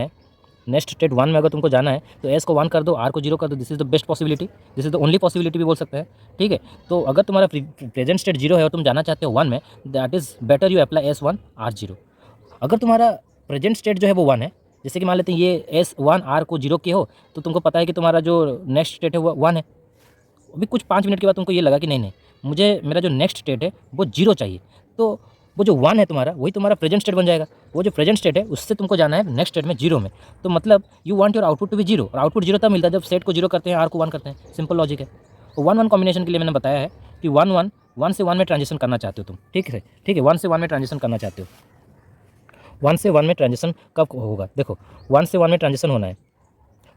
है, तो एस को 1 कर दो, आर को 0 कर दो। This is the best possibility, this is the only possibility भी बोल सकते हैं, ठीक है। तो अगर तुम्हारा प्रेजेंट स्टेट 0 है और तुम जाना चाहते हो 1 में, that is better you apply S1 R0। अगर तुम्हारा प्रेजेंट स्टेट जो है वो 1 है, जैसे कि मान लेते हैं ये S1 R को 0 के हो, तो तुमको पता है कि तुम्हारा जो नेक्स्ट स्टेट है वो 1 है। अभी कुछ 5 मिनट के बाद तुमको ये लगा कि नहीं नहीं, मुझे मेरा जो नेक्स्ट स्टेट है वो 0 चाहिए, तो वो जो 1 है तुम्हारा, वही तुम्हारा प्रेजेंट स्टेट बन जाएगा। वो जो प्रेजेंट स्टेट है उससे तुमको जाना है नेक्स्ट स्टेट में 0 में। तो मतलब you want your output to be 0, और आउटपुट 0 तब मिलता है जब स्टेट को 0 करते हैं, आर को 1 करते हैं। सिंपल लॉजिक है। तो 1-1 कॉम्बिनेशन के लिए मैंने बताया है कि 1 से 1 में ट्रांजिशन करना चाहते हो तुम, ठीक है, 1 से 1 में ट्रांजिशन करना चाहते हो। 1 से 1 में ट्रांजिशन कब होगा? देखो, 1 से 1 में ट्रांजिशन होना है,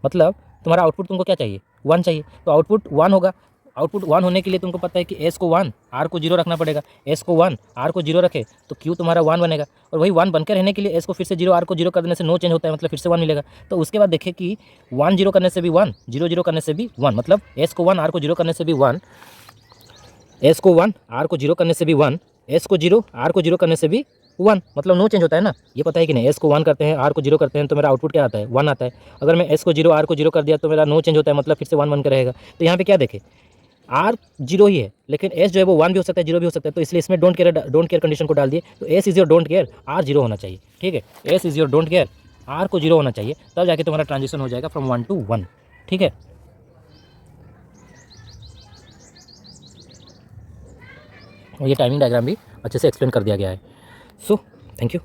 मतलब तुम्हारा आउटपुट तुमको क्या चाहिए? 1 चाहिए, तो आउटपुट 1 होगा। आउटपुट 1 होने के लिए तुमको पता है कि एस को 1 आर को 0 रखना पड़ेगा। एस को 1 आर को 0 रखे तो क्यू तुम्हारा 1 बनेगा, और वही 1 बनकर रहने के लिए एस को फिर से 0 आर को 0 कर देने से नो चेंज होता है, मतलब फिर से 1 मिलेगा। तो उसके बाद देखें कि 1 0 करने से भी 1, 0 0 करने से भी 1, मतलब एस को 1 आर को 0 करने से भी 1, एस को 1 आर को 0 करने से भी 1, एस को 0 आर को 0 करने से भी 1, मतलब नो चेंज होता है ना। ये पता है कि नहीं? एस को 1 करते हैं, आर को 0 करते हैं, तो मेरा आउटपुट क्या आता है? 1 आता है। अगर मैं एस को 0 आर को 0 कर दिया तो मेरा नो चेंज होता है, मतलब फिर से 1 बनकर रहेगा। तो यहाँ पे क्या देखें, आर 0 ही है, लेकिन एस जो है वो 1 भी हो सकता है, 0 भी हो सकता है, तो इसलिए इसमें डोंट केयर कंडीशन को डाल दिए। तो S is your don't care, R 0 होना चाहिए, ठीक है। S is your don't care, R को 0 होना चाहिए, तब जाके तुम्हारा ट्रांजिशन हो जाएगा फ्रॉम 1 to 1, ठीक है। और ये टाइमिंग डायग्राम भी अच्छे से एक्सप्लेन कर दिया गया है। So thank you.